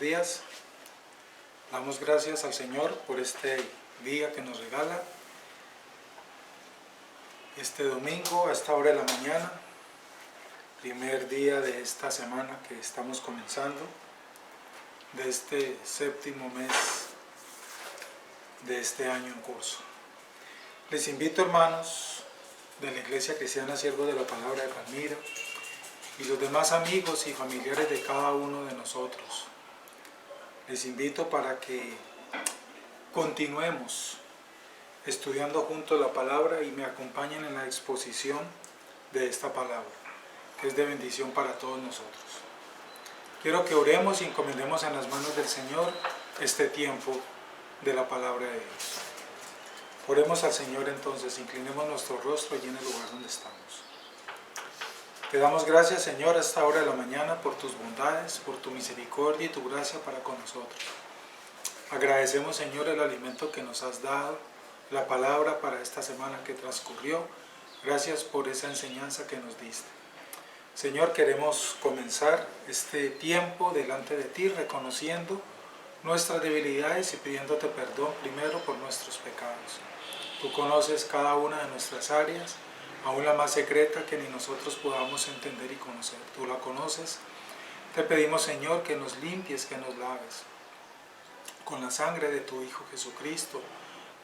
días. Damos gracias al Señor por este día que nos regala, este domingo a esta hora de la mañana, primer día de esta semana que estamos comenzando, de este séptimo mes de este año en curso. Les invito, hermanos de la Iglesia Cristiana Siervos de la Palabra de Palmira, y los demás amigos y familiares de cada uno de nosotros, les invito para que continuemos estudiando juntos la palabra y me acompañen en la exposición de esta palabra, que es de bendición para todos nosotros. Quiero que oremos y encomendemos en las manos del Señor este tiempo de la palabra de Dios. Oremos al Señor entonces, inclinemos nuestro rostro allí en el lugar donde estamos. Te damos gracias, Señor, a esta hora de la mañana por tus bondades, por tu misericordia y tu gracia para con nosotros. Agradecemos, Señor, el alimento que nos has dado, la palabra para esta semana que transcurrió. Gracias por esa enseñanza que nos diste. Señor, queremos comenzar este tiempo delante de ti, reconociendo nuestras debilidades y pidiéndote perdón primero por nuestros pecados. Tú conoces cada una de nuestras áreas, aún la más secreta que ni nosotros podamos entender y conocer. Tú la conoces. Te pedimos, Señor, que nos limpies, que nos laves con la sangre de tu Hijo Jesucristo,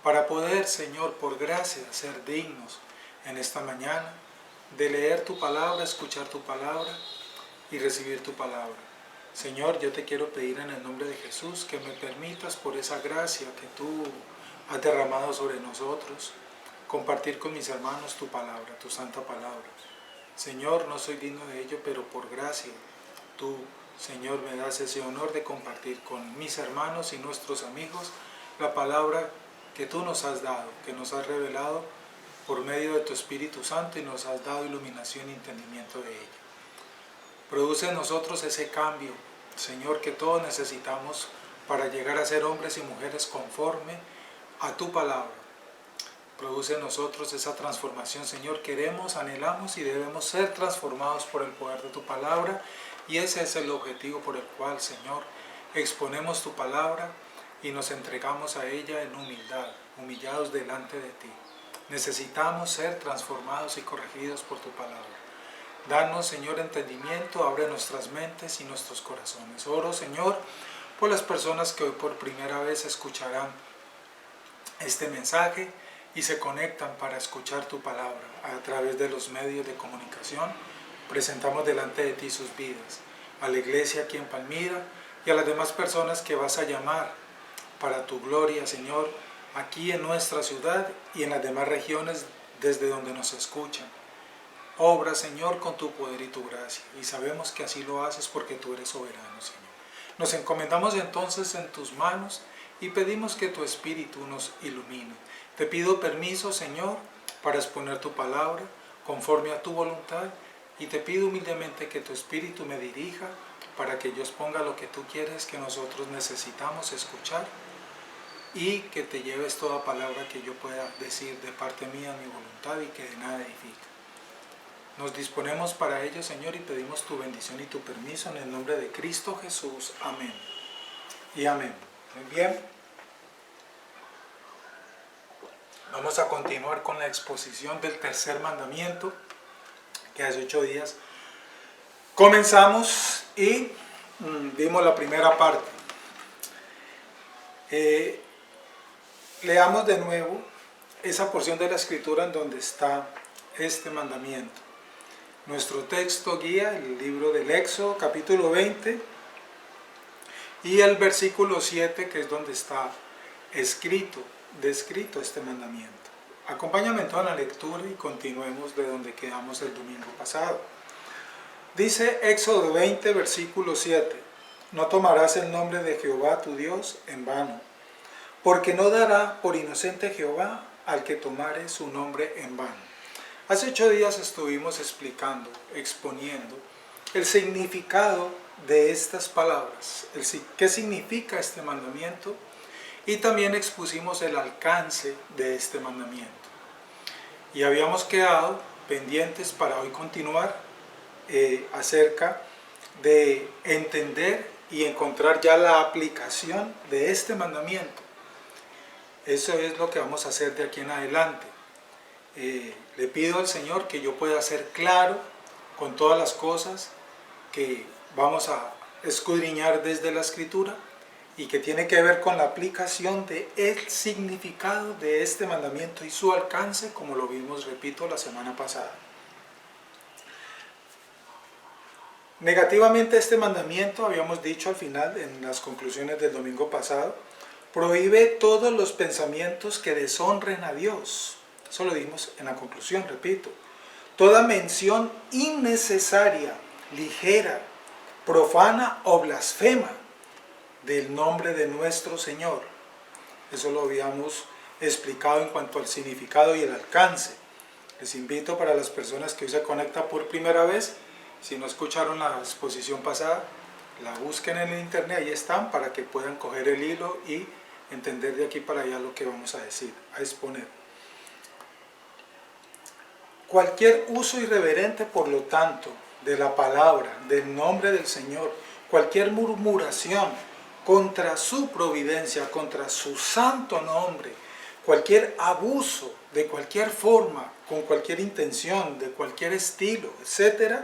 para poder, Señor, por gracia, ser dignos en esta mañana de leer tu palabra, escuchar tu palabra y recibir tu palabra. Señor, yo te quiero pedir en el nombre de Jesús que me permitas, por esa gracia que tú has derramado sobre nosotros, compartir con mis hermanos tu palabra, tu santa palabra. Señor, no soy digno de ello, pero por gracia, tú, Señor, me das ese honor de compartir con mis hermanos y nuestros amigos la palabra que tú nos has dado, que nos has revelado por medio de tu Espíritu Santo y nos has dado iluminación y entendimiento de ella. Produce en nosotros ese cambio, Señor, que todos necesitamos para llegar a ser hombres y mujeres conforme a tu palabra. Produce en nosotros esa transformación, Señor. Queremos, anhelamos y debemos ser transformados por el poder de tu palabra, y ese es el objetivo por el cual, Señor, exponemos tu palabra y nos entregamos a ella en humildad, humillados delante de ti. Necesitamos ser transformados y corregidos por tu palabra. Danos, Señor, entendimiento, abre nuestras mentes y nuestros corazones. Oro, Señor, por las personas que hoy por primera vez escucharán este mensaje y se conectan para escuchar tu palabra a través de los medios de comunicación. Presentamos delante de ti sus vidas, a la iglesia aquí en Palmira y a las demás personas que vas a llamar para tu gloria, Señor, aquí en nuestra ciudad y en las demás regiones desde donde nos escuchan. Obra, Señor, con tu poder y tu gracia, y sabemos que así lo haces porque tú eres soberano, Señor. Nos encomendamos entonces en tus manos y pedimos que tu Espíritu nos ilumine. Te pido permiso, Señor, para exponer tu palabra conforme a tu voluntad, y te pido humildemente que tu Espíritu me dirija para que yo exponga lo que tú quieres que nosotros necesitamos escuchar, y que te lleves toda palabra que yo pueda decir de parte mía, mi voluntad, y que de nada edifica. Nos disponemos para ello, Señor, y pedimos tu bendición y tu permiso en el nombre de Cristo Jesús. Amén y amén. Muy bien. Vamos a continuar con la exposición del tercer mandamiento, que hace 8 días comenzamos y vimos la primera parte. Leamos de nuevo esa porción de la Escritura en donde está este mandamiento. Nuestro texto guía, el libro del Éxodo, capítulo 20, y el versículo 7, que es donde está descrito este mandamiento. Acompáñame entonces a la lectura y continuemos de donde quedamos el domingo pasado. Dice Éxodo 20, versículo 7, no tomarás el nombre de Jehová tu Dios en vano, porque no dará por inocente Jehová al que tomare su nombre en vano. Hace 8 días estuvimos exponiendo el significado de estas palabras, qué significa este mandamiento, y también expusimos el alcance de este mandamiento. Y habíamos quedado pendientes para hoy continuar acerca de entender y encontrar ya la aplicación de este mandamiento. Eso es lo que vamos a hacer de aquí en adelante. Le pido al Señor que yo pueda ser claro con todas las cosas que vamos a escudriñar desde la Escritura y que tiene que ver con la aplicación del significado de este mandamiento y su alcance, como lo vimos, repito, la semana pasada. Negativamente, este mandamiento, habíamos dicho al final en las conclusiones del domingo pasado, prohíbe todos los pensamientos que deshonren a Dios. Eso lo dimos en la conclusión, repito. Toda mención innecesaria, ligera, profana o blasfema del nombre de nuestro Señor. Eso lo habíamos explicado en cuanto al significado y el alcance. Les invito, para las personas que hoy se conectan por primera vez, si no escucharon la exposición pasada, la busquen en el internet, ahí están, para que puedan coger el hilo y entender de aquí para allá lo que vamos a decir, a exponer. Cualquier uso irreverente, por lo tanto, de la palabra, del nombre del Señor, cualquier murmuración contra su providencia, contra su santo nombre, cualquier abuso de cualquier forma, con cualquier intención, de cualquier estilo, etc.,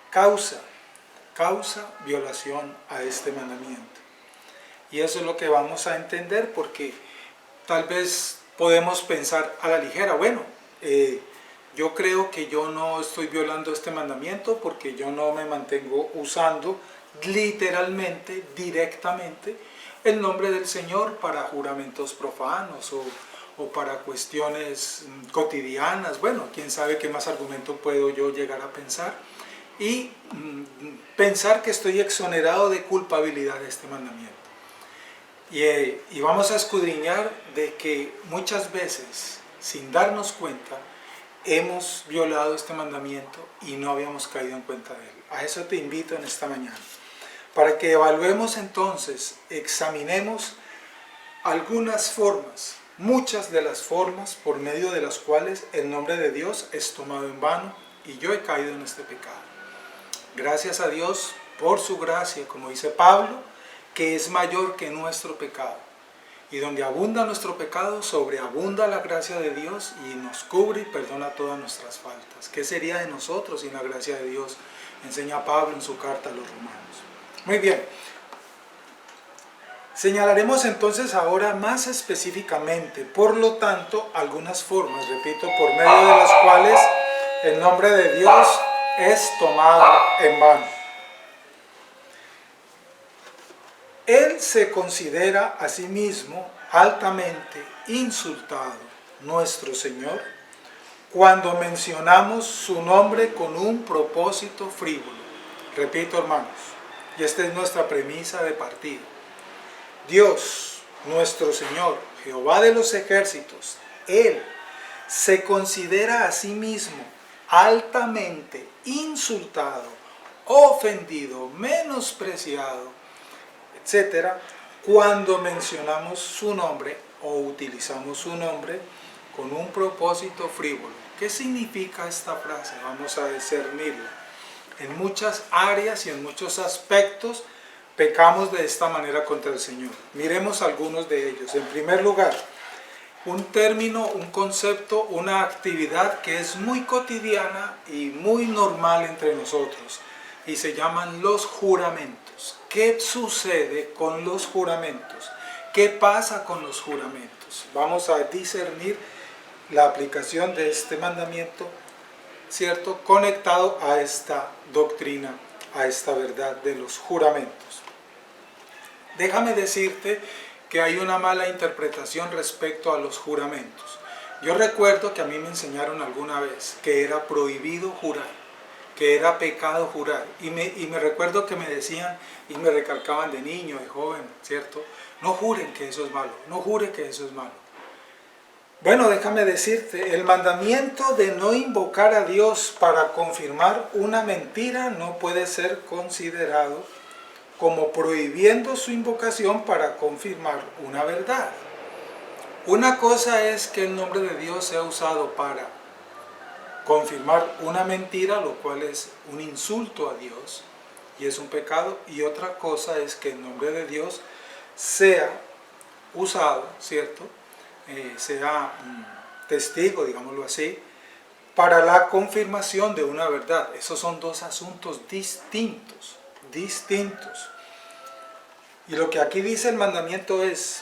causa violación a este mandamiento. Y eso es lo que vamos a entender, porque tal vez podemos pensar a la ligera, bueno, yo creo que yo no estoy violando este mandamiento porque yo no me mantengo usando literalmente, directamente, el nombre del Señor para juramentos profanos o para cuestiones cotidianas. Bueno, quién sabe qué más argumento puedo yo llegar a pensar y pensar que estoy exonerado de culpabilidad de este mandamiento. Y vamos a escudriñar de que muchas veces, sin darnos cuenta, hemos violado este mandamiento y no habíamos caído en cuenta de él. A eso te invito en esta mañana, para que evaluemos entonces, examinemos algunas formas, muchas de las formas por medio de las cuales el nombre de Dios es tomado en vano y yo he caído en este pecado. Gracias a Dios por su gracia, como dice Pablo, que es mayor que nuestro pecado. Y donde abunda nuestro pecado, sobreabunda la gracia de Dios y nos cubre y perdona todas nuestras faltas. ¿Qué sería de nosotros sin la gracia de Dios? Enseña Pablo en su carta a los romanos. Muy bien. Señalaremos entonces ahora más específicamente, por lo tanto, algunas formas, repito, por medio de las cuales el nombre de Dios es tomado en vano. Él se considera a sí mismo altamente insultado, nuestro Señor, cuando mencionamos su nombre con un propósito frívolo. Repito, hermanos, y esta es nuestra premisa de partida. Dios, nuestro Señor, Jehová de los ejércitos, Él se considera a sí mismo altamente insultado, ofendido, menospreciado, etcétera, cuando mencionamos su nombre o utilizamos su nombre con un propósito frívolo. ¿Qué significa esta frase? Vamos a discernirla. En muchas áreas y en muchos aspectos pecamos de esta manera contra el Señor. Miremos algunos de ellos. En primer lugar, un término, un concepto, una actividad que es muy cotidiana y muy normal entre nosotros, y se llaman los juramentos. ¿Qué sucede con los juramentos? ¿Qué pasa con los juramentos? Vamos a discernir la aplicación de este mandamiento, ¿cierto?, conectado a esta doctrina, a esta verdad de los juramentos. Déjame decirte que hay una mala interpretación respecto a los juramentos. Yo recuerdo que a mí me enseñaron alguna vez que era prohibido jurar, que era pecado jurar, y me recuerdo que me decían y me recalcaban de niño, de joven, ¿cierto? No juren que eso es malo, no jure que eso es malo. Bueno, déjame decirte, el mandamiento de no invocar a Dios para confirmar una mentira no puede ser considerado como prohibiendo su invocación para confirmar una verdad. Una cosa es que el nombre de Dios sea usado para confirmar una mentira, lo cual es un insulto a Dios, y es un pecado, y otra cosa es que el nombre de Dios sea usado, ¿cierto? Sea testigo, digámoslo así, para la confirmación de una verdad. Esos son dos asuntos distintos. Y lo que aquí dice el mandamiento es: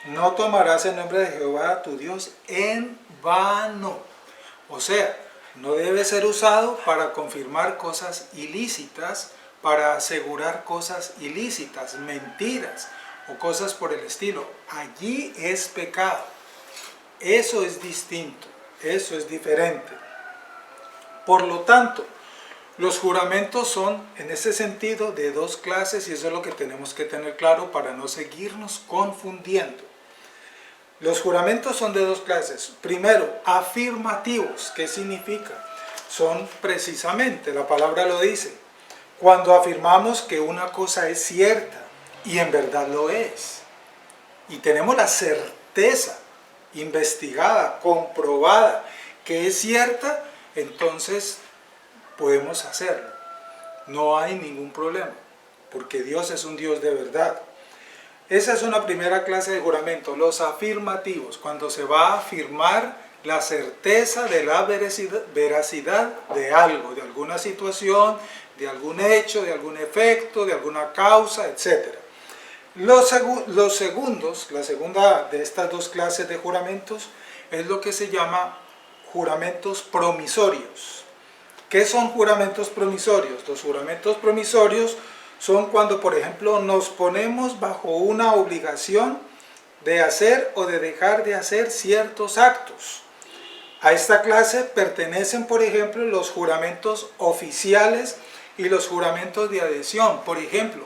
no tomarás el nombre de Jehová tu Dios en vano. O sea, no debe ser usado para confirmar cosas ilícitas, para asegurar cosas ilícitas, mentiras o cosas por el estilo. Allí es pecado. Eso es distinto, eso es diferente. Por lo tanto, los juramentos son, en ese sentido, de dos clases, y eso es lo que tenemos que tener claro para no seguirnos confundiendo. Los juramentos son de dos clases. Primero, afirmativos. ¿Qué significa? Son precisamente, la palabra lo dice, cuando afirmamos que una cosa es cierta y en verdad lo es, y tenemos la certeza investigada, comprobada, que es cierta, entonces podemos hacerlo. No hay ningún problema, porque Dios es un Dios de verdad. Esa es una primera clase de juramento, los afirmativos, cuando se va a afirmar la certeza de la veracidad de algo, de alguna situación, de algún hecho, de algún efecto, de alguna causa, etc. Los segundos, la segunda de estas dos clases de juramentos, es lo que se llama juramentos promisorios. ¿Qué son juramentos promisorios? Los juramentos promisorios son cuando, por ejemplo, nos ponemos bajo una obligación de hacer o de dejar de hacer ciertos actos. A esta clase pertenecen, por ejemplo, los juramentos oficiales y los juramentos de adhesión. Por ejemplo,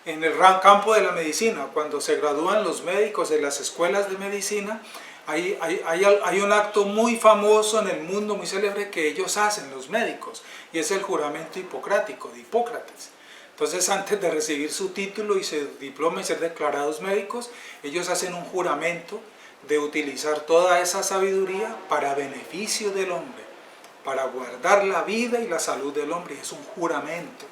en el campo de la medicina, cuando se gradúan los médicos de las escuelas de medicina, hay un acto muy famoso en el mundo, muy célebre, que ellos hacen, los médicos, y es el juramento hipocrático de Hipócrates. Entonces, antes de recibir su título y su diploma y ser declarados médicos, ellos hacen un juramento de utilizar toda esa sabiduría para beneficio del hombre, para guardar la vida y la salud del hombre. Es un juramento.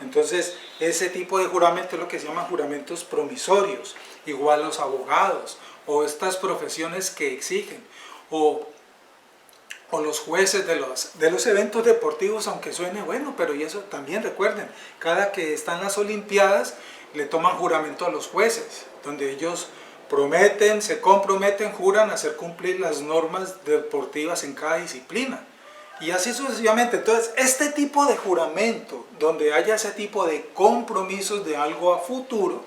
Entonces, ese tipo de juramento es lo que se llama juramentos promisorios. Igual los abogados, o estas profesiones que exigen, o los jueces de los eventos deportivos, aunque suene bueno, pero y eso también recuerden, cada que están las olimpiadas le toman juramento a los jueces, donde ellos prometen, se comprometen, juran a hacer cumplir las normas deportivas en cada disciplina, y así sucesivamente. Entonces, este tipo de juramento, donde haya ese tipo de compromisos de algo a futuro,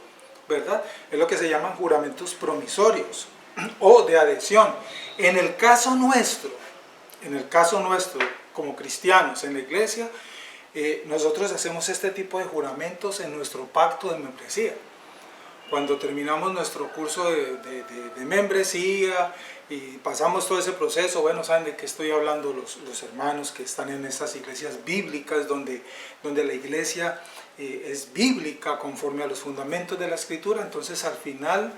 ¿verdad?, es lo que se llaman juramentos promisorios o de adhesión. En el caso nuestro, como cristianos en la iglesia, nosotros hacemos este tipo de juramentos en nuestro pacto de membresía. Cuando terminamos nuestro curso de membresía y pasamos todo ese proceso, bueno, saben de qué estoy hablando los hermanos que están en estas iglesias bíblicas, donde la iglesia es bíblica conforme a los fundamentos de la Escritura. Entonces, al final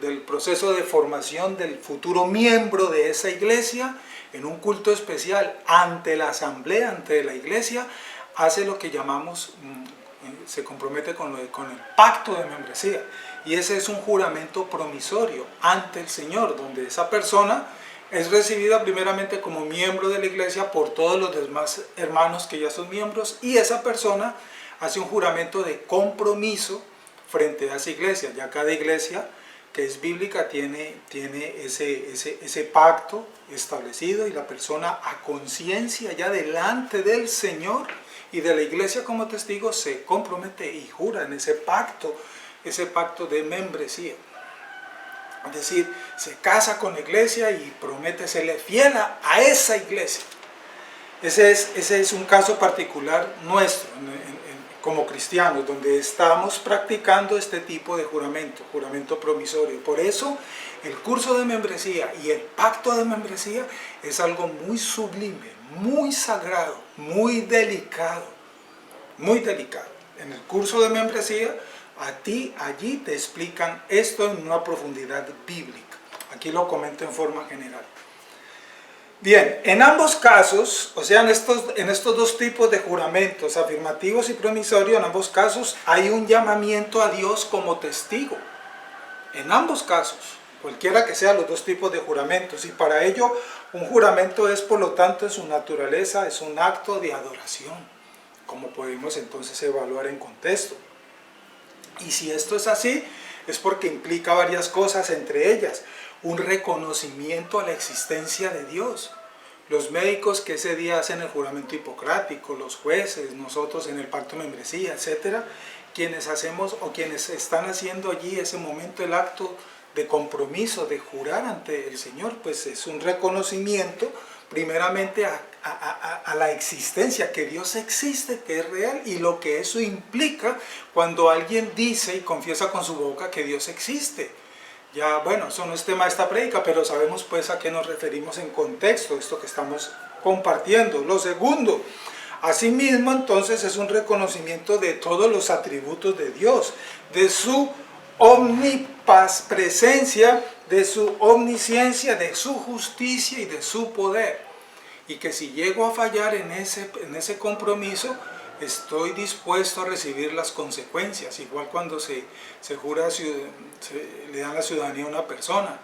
del proceso de formación del futuro miembro de esa iglesia, en un culto especial ante la asamblea, ante la iglesia, hace lo que llamamos, se compromete con el pacto de membresía, y ese es un juramento promisorio ante el Señor, donde esa persona es recibida primeramente como miembro de la iglesia por todos los demás hermanos que ya son miembros, y esa persona hace un juramento de compromiso frente a esa iglesia. Ya cada iglesia que es bíblica tiene ese pacto establecido, y la persona, a conciencia ya delante del Señor y de la iglesia como testigo, se compromete y jura en ese pacto de membresía. Es decir, se casa con la iglesia y promete serle fiel a esa iglesia. Ese es un caso particular nuestro como cristianos, donde estamos practicando este tipo de juramento promisorio. Por eso, el curso de membresía y el pacto de membresía es algo muy sublime, muy sagrado, muy delicado, muy delicado. En el curso de membresía, allí te explican esto en una profundidad bíblica. Aquí lo comento en forma general. Bien, en ambos casos, o sea, en estos dos tipos de juramentos, afirmativos y promisorios, en ambos casos hay un llamamiento a Dios como testigo. En ambos casos, cualquiera que sean los dos tipos de juramentos. Y para ello, un juramento es, por lo tanto, en su naturaleza, es un acto de adoración, como podemos entonces evaluar en contexto. Y si esto es así, es porque implica varias cosas, entre ellas un reconocimiento a la existencia de Dios. Los médicos que ese día hacen el juramento hipocrático, los jueces, nosotros en el pacto de membresía, etcétera, quienes hacemos o quienes están haciendo allí ese momento el acto de compromiso, de jurar ante el Señor, pues es un reconocimiento primeramente a la existencia, que Dios existe, que es real, y lo que eso implica cuando alguien dice y confiesa con su boca que Dios existe. Ya, bueno, eso no es tema de esta prédica, pero sabemos pues a qué nos referimos en contexto, esto que estamos compartiendo. Lo segundo, asimismo, entonces, es un reconocimiento de todos los atributos de Dios, de su omnipresencia, de su omnisciencia, de su justicia y de su poder. Y que si llego a fallar en ese compromiso, estoy dispuesto a recibir las consecuencias, igual cuando se jura, le dan la ciudadanía a una persona,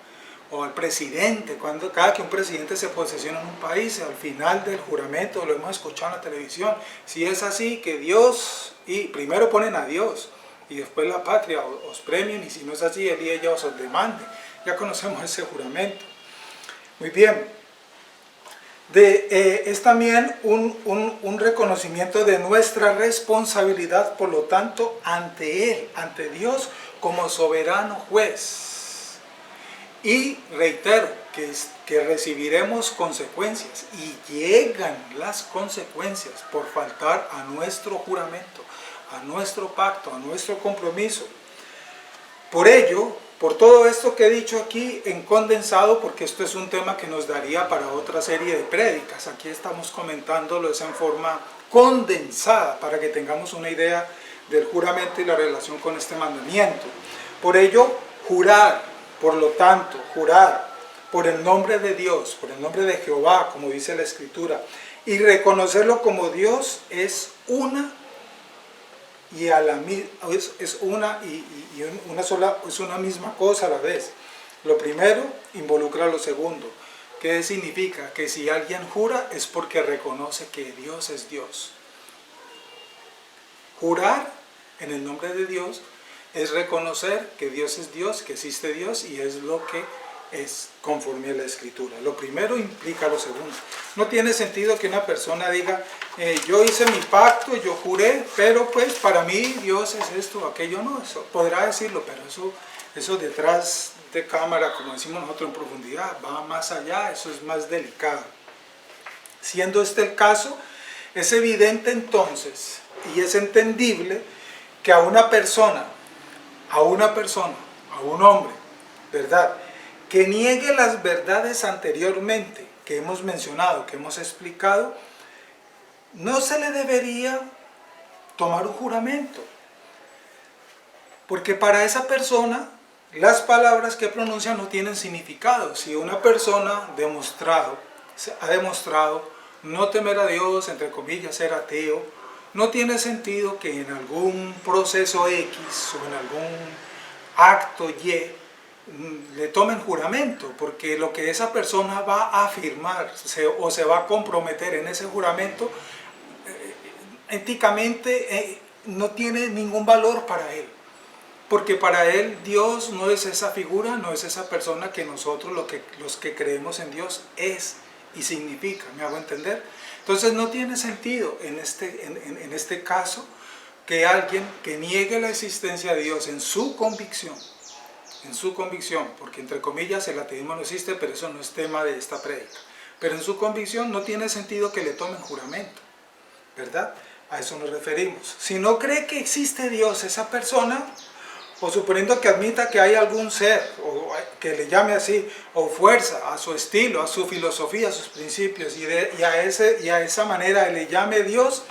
o al presidente, cada que un presidente se posesiona en un país, al final del juramento, lo hemos escuchado en la televisión, si es así, que Dios, y primero ponen a Dios, y después la patria os premien, y si no es así, él y ella os demanden. Ya conocemos ese juramento. Muy bien. Es también un reconocimiento de nuestra responsabilidad, por lo tanto, ante Él, ante Dios, como soberano juez. Y reitero que recibiremos consecuencias, y llegan las consecuencias por faltar a nuestro juramento, a nuestro pacto, a nuestro compromiso. Por ello, por todo esto que he dicho aquí en condensado, porque esto es un tema que nos daría para otra serie de prédicas, aquí estamos comentándolo en forma condensada para que tengamos una idea del juramento y la relación con este mandamiento. Por ello, jurar, por lo tanto, jurar por el nombre de Dios, por el nombre de Jehová, como dice la Escritura, y reconocerlo como Dios es una y es una misma cosa a la vez. Lo primero involucra lo segundo. ¿Qué significa? Que si alguien jura es porque reconoce que Dios es Dios. Jurar en el nombre de Dios es reconocer que Dios es Dios, que existe Dios, y es lo que es conforme a la Escritura. Lo primero implica lo segundo. No tiene sentido que una persona diga, yo hice mi pacto, yo juré, pero pues para mí Dios es esto, aquello. No, eso podrá decirlo, pero eso detrás de cámara, como decimos nosotros, en profundidad, va más allá, eso es más delicado. Siendo este el caso, es evidente entonces, y es entendible, que a una persona, a un hombre, ¿verdad?, que niegue las verdades anteriormente que hemos mencionado, que hemos explicado, no se le debería tomar un juramento. Porque para esa persona, las palabras que pronuncia no tienen significado. Si una persona ha demostrado no temer a Dios, entre comillas, ser ateo, no tiene sentido que en algún proceso X o en algún acto Y le tomen juramento, porque lo que esa persona va a afirmar o se va a comprometer en ese juramento, éticamente no tiene ningún valor para él, porque para él Dios no es esa figura, no es esa persona que nosotros los que creemos en Dios es y significa. ¿Me hago entender? Entonces no tiene sentido en este caso que alguien que niegue la existencia de Dios en su convicción, porque entre comillas el ateísmo no existe, pero eso no es tema de esta prédica, pero en su convicción no tiene sentido que le tomen juramento, ¿verdad? A eso nos referimos. Si no cree que existe Dios esa persona, o suponiendo que admita que hay algún ser, o que le llame así, o fuerza, a su estilo, a su filosofía, a sus principios, y a esa manera le llame Dios,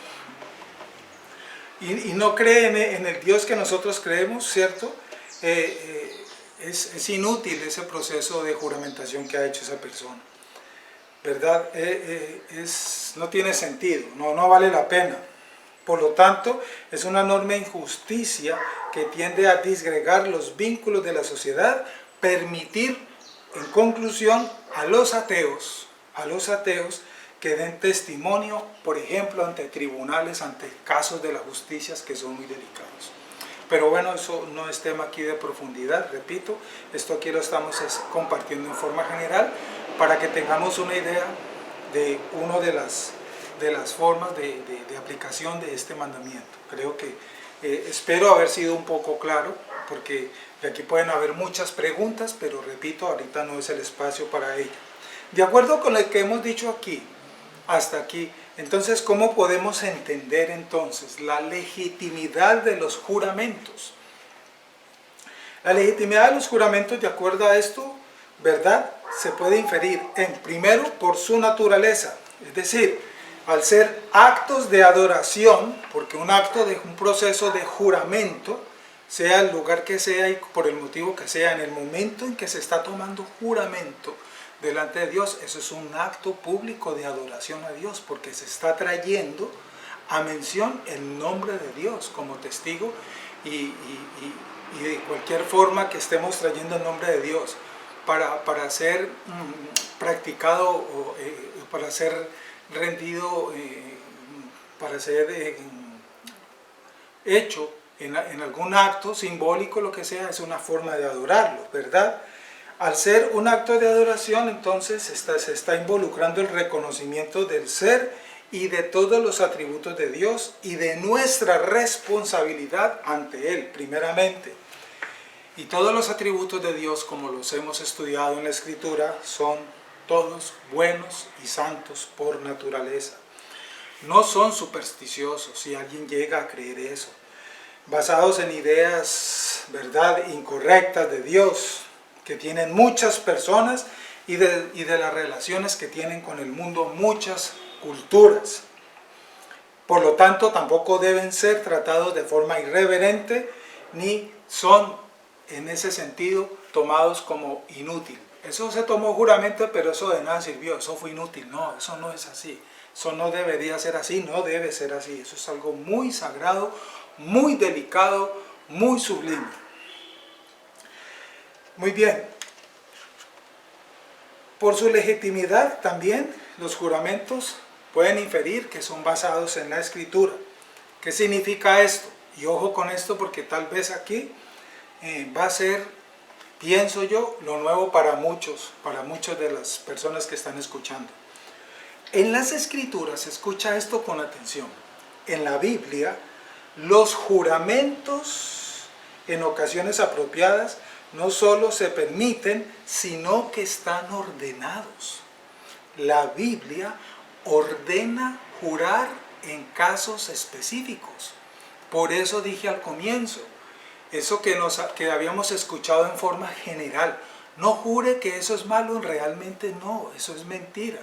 y no cree en el Dios que nosotros creemos, ¿cierto?, es inútil ese proceso de juramentación que ha hecho esa persona. ¿verdad? No tiene sentido, no vale la pena. Por lo tanto, es una enorme injusticia que tiende a disgregar los vínculos de la sociedad, permitir, en conclusión, a los ateos que den testimonio, por ejemplo, ante tribunales, ante casos de la justicia que son muy delicados. Pero bueno, eso no es tema aquí de profundidad, repito, esto aquí lo estamos compartiendo en forma general para que tengamos una idea de una de las formas de aplicación de este mandamiento. Creo que espero haber sido un poco claro, porque de aquí pueden haber muchas preguntas, pero repito, ahorita no es el espacio para ello. De acuerdo con lo que hemos dicho aquí, hasta aquí, entonces, ¿cómo podemos entender entonces la legitimidad de los juramentos? La legitimidad de los juramentos, de acuerdo a esto, ¿verdad?, se puede inferir primero por su naturaleza, es decir, al ser actos de adoración, porque un proceso de juramento, sea el lugar que sea y por el motivo que sea, en el momento en que se está tomando juramento delante de Dios, eso es un acto público de adoración a Dios, porque se está trayendo a mención el nombre de Dios como testigo y de cualquier forma que estemos trayendo el nombre de Dios para ser practicado o para ser rendido, para ser hecho en algún acto simbólico, lo que sea, es una forma de adorarlo, ¿verdad? Al ser un acto de adoración, entonces se está involucrando el reconocimiento del ser y de todos los atributos de Dios y de nuestra responsabilidad ante Él, primeramente. Y todos los atributos de Dios, como los hemos estudiado en la Escritura, son todos buenos y santos por naturaleza. No son supersticiosos, si alguien llega a creer eso, basados en ideas, ¿verdad?, incorrectas de Dios, que tienen muchas personas y de las relaciones que tienen con el mundo muchas culturas. Por lo tanto, tampoco deben ser tratados de forma irreverente, ni son en ese sentido tomados como inútil. Eso se tomó juramento, pero eso de nada sirvió, eso fue inútil. No, eso no es así. Eso no debería ser así, no debe ser así. Eso es algo muy sagrado, muy delicado, muy sublime. Muy bien. Por su legitimidad también los juramentos pueden inferir que son basados en la Escritura. ¿Qué significa esto? Y ojo con esto, porque tal vez aquí va a ser, pienso yo, lo nuevo para muchos de las personas que están escuchando. En las Escrituras, escucha esto con atención, en la Biblia, los juramentos en ocasiones apropiadas no solo se permiten, sino que están ordenados. La Biblia ordena jurar en casos específicos. Por eso dije al comienzo, eso que habíamos escuchado en forma general, no jure que eso es malo, realmente no, eso es mentira.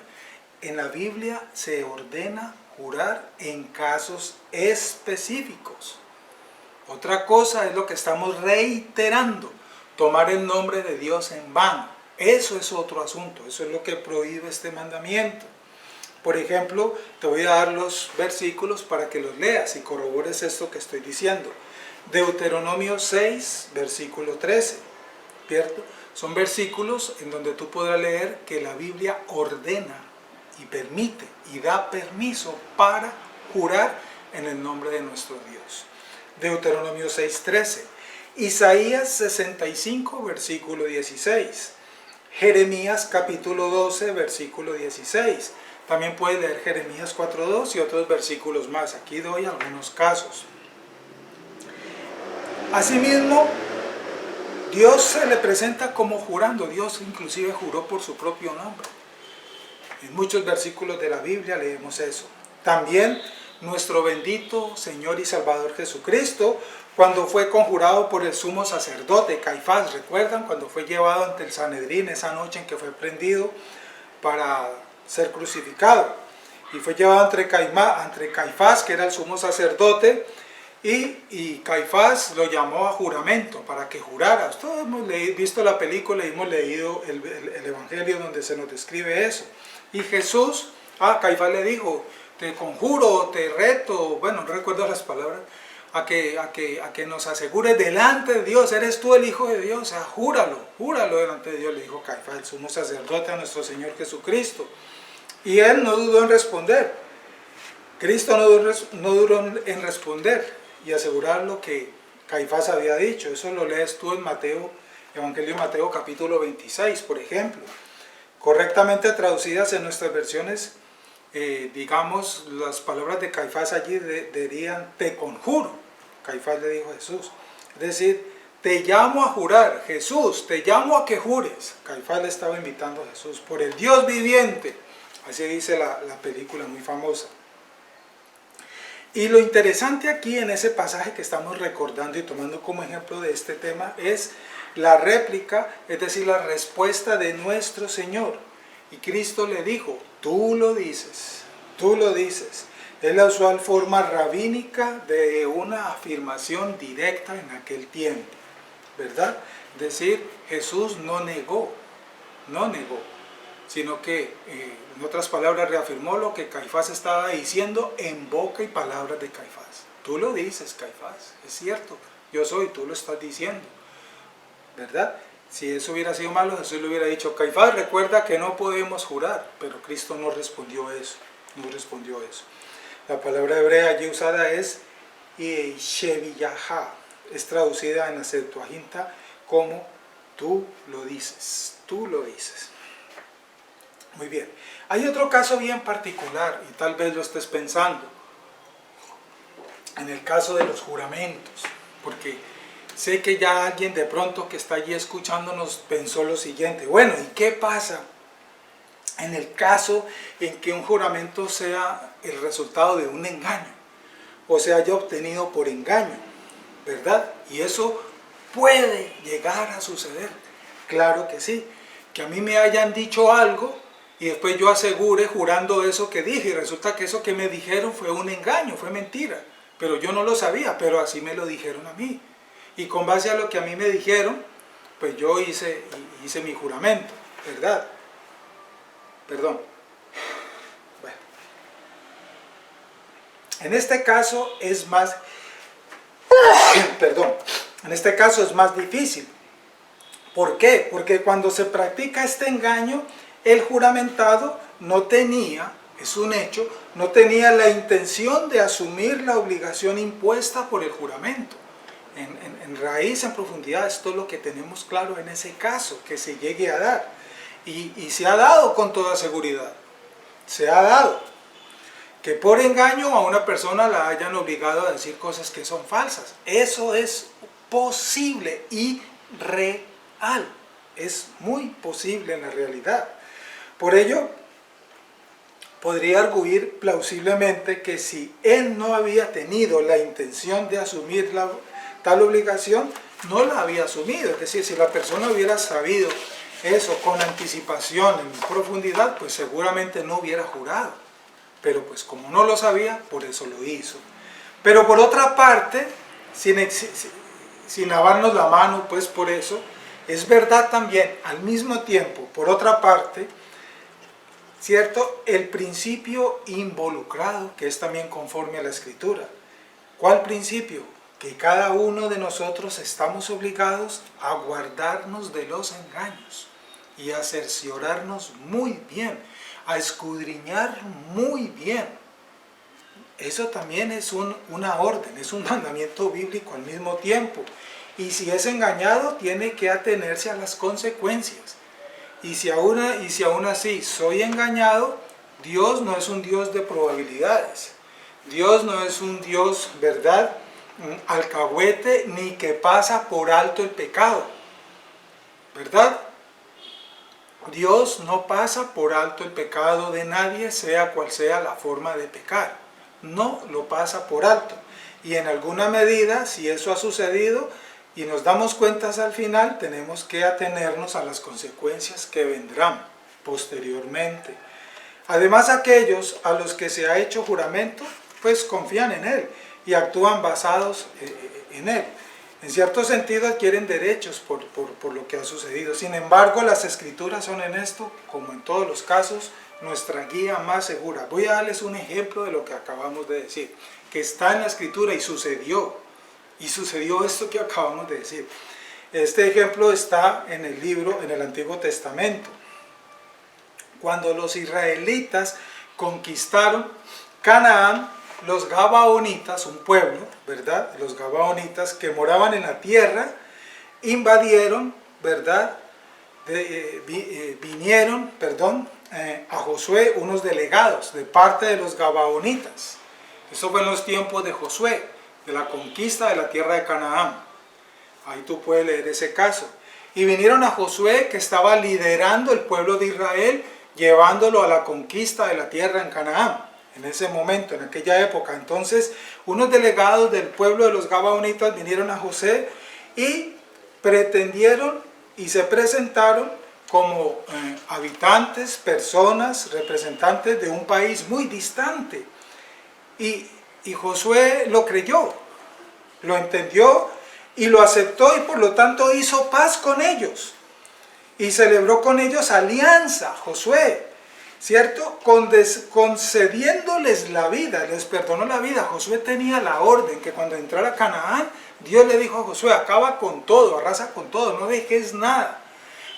En la Biblia se ordena jurar en casos específicos. Otra cosa es lo que estamos reiterando, tomar el nombre de Dios en vano. Eso es otro asunto, eso es lo que prohíbe este mandamiento. Por ejemplo, te voy a dar los versículos para que los leas y corrobores esto que estoy diciendo. Deuteronomio 6, versículo 13, ¿cierto? Son versículos en donde tú podrás leer que la Biblia ordena y permite y da permiso para jurar en el nombre de nuestro Dios. Deuteronomio 6, 13. Isaías 65, versículo 16. Jeremías capítulo 12, versículo 16. También puedes leer Jeremías 4.2 y otros versículos más. Aquí doy algunos casos. Asimismo, Dios se le presenta como jurando. Dios inclusive juró por su propio nombre. En muchos versículos de la Biblia leemos eso. También nuestro bendito Señor y Salvador Jesucristo, cuando fue conjurado por el sumo sacerdote Caifás, ¿recuerdan? Cuando fue llevado ante el Sanedrín esa noche en que fue prendido para ser crucificado. Y fue llevado entre Caifás, que era el sumo sacerdote, Y Caifás lo llamó a juramento para que jurara. Todos hemos visto la película y hemos leído el Evangelio donde se nos describe eso. Y Jesús, Caifás le dijo, te conjuro, te reto, bueno, no recuerdo las palabras, a que nos asegures delante de Dios, eres tú el Hijo de Dios, júralo delante de Dios, le dijo Caifás, el sumo sacerdote, a nuestro Señor Jesucristo. Y él no dudó en responder. Cristo no dudó en responder y asegurar lo que Caifás había dicho. Eso lo lees tú en Mateo, Evangelio de Mateo capítulo 26, por ejemplo. Correctamente traducidas en nuestras versiones, digamos, las palabras de Caifás allí dirían, te conjuro. Caifás le dijo a Jesús. Es decir, te llamo a jurar, Jesús, te llamo a que jures. Caifás le estaba invitando a Jesús, por el Dios viviente. Así dice la película muy famosa. Y lo interesante aquí en ese pasaje que estamos recordando y tomando como ejemplo de este tema es la réplica, es decir, la respuesta de nuestro Señor. Y Cristo le dijo, tú lo dices, tú lo dices. Es la usual forma rabínica de una afirmación directa en aquel tiempo, ¿verdad? Es decir, Jesús no negó, sino que, en otras palabras, reafirmó lo que Caifás estaba diciendo en boca y palabras de Caifás. Tú lo dices, Caifás, es cierto, yo soy, tú lo estás diciendo, ¿verdad? Si eso hubiera sido malo, Jesús le hubiera dicho, Caifás, recuerda que no podemos jurar, pero Cristo no respondió eso, La palabra hebrea allí usada es Sheviyaha, es traducida en la Septuaginta como tú lo dices, tú lo dices. Muy bien, hay otro caso bien particular y tal vez lo estés pensando, en el caso de los juramentos, porque sé que ya alguien de pronto que está allí escuchándonos pensó lo siguiente, bueno, ¿y qué pasa en el caso en que un juramento sea el resultado de un engaño o se haya obtenido por engaño, ¿verdad? Y eso puede llegar a suceder, claro que sí, que a mí me hayan dicho algo y después yo asegure jurando eso que dije y resulta que eso que me dijeron fue un engaño, fue mentira, pero yo no lo sabía, pero así me lo dijeron a mí. Y con base a lo que a mí me dijeron, pues yo hice mi juramento, ¿verdad? Perdón. Bueno. En este caso es más... Perdón. En este caso es más difícil. ¿Por qué? Porque cuando se practica este engaño, el juramentado no tenía, es un hecho, no tenía la intención de asumir la obligación impuesta por el juramento. En raíz, en profundidad, esto es lo que tenemos claro en ese caso, que se llegue a dar. Y se ha dado con toda seguridad. Se ha dado. Que por engaño a una persona la hayan obligado a decir cosas que son falsas. Eso es posible y real. Es muy posible en la realidad. Por ello, podría arguir plausiblemente que si él no había tenido la intención de asumir tal obligación, no la había asumido. Es decir, si la persona hubiera sabido eso con anticipación, en profundidad, pues seguramente no hubiera jurado. Pero pues como no lo sabía, por eso lo hizo. Pero por otra parte, sin lavarnos la mano, pues por eso, es verdad también, al mismo tiempo, por otra parte, ¿cierto? El principio involucrado, que es también conforme a la Escritura. ¿Cuál principio? Que cada uno de nosotros estamos obligados a guardarnos de los engaños y a cerciorarnos muy bien, a escudriñar muy bien. Eso también es una orden, es un mandamiento bíblico al mismo tiempo. Y si es engañado, tiene que atenerse a las consecuencias. Y si aún así soy engañado, Dios no es un Dios de probabilidades. Dios no es un Dios, ¿verdad?, alcahuete, ni que pasa por alto el pecado, ¿verdad? Dios no pasa por alto el pecado de nadie, sea cual sea la forma de pecar. No lo pasa por alto. Y en alguna medida, si eso ha sucedido y nos damos cuenta al final, tenemos que atenernos a las consecuencias que vendrán posteriormente. Además, aquellos a los que se ha hecho juramento, pues confían en él y actúan basados en él. En cierto sentido adquieren derechos por lo que ha sucedido. Sin embargo, las escrituras son en esto, como en todos los casos, nuestra guía más segura. Voy a darles un ejemplo de lo que acabamos de decir, que está en la escritura y sucedió esto que acabamos de decir. Este ejemplo está en el libro, en el Antiguo Testamento. Cuando los israelitas conquistaron Canaán, los gabaonitas, un pueblo, ¿verdad? Los gabaonitas que moraban en la tierra, invadieron, ¿verdad? Vinieron a Josué unos delegados de parte de los gabaonitas. Eso fue en los tiempos de Josué, de la conquista de la tierra de Canaán. Ahí tú puedes leer ese caso. Y vinieron a Josué, que estaba liderando el pueblo de Israel, llevándolo a la conquista de la tierra en Canaán. En ese momento, en aquella época. Entonces, unos delegados del pueblo de los gabaonitas vinieron a José y pretendieron y se presentaron como habitantes, personas, representantes de un país muy distante. Y Josué lo creyó, lo entendió y lo aceptó, y por lo tanto hizo paz con ellos. Y celebró con ellos alianza, Josué, ¿cierto? Concediéndoles la vida, les perdonó la vida. Josué tenía la orden que cuando entrara a Canaán, Dios le dijo a Josué: acaba con todo, arrasa con todo, no dejes nada.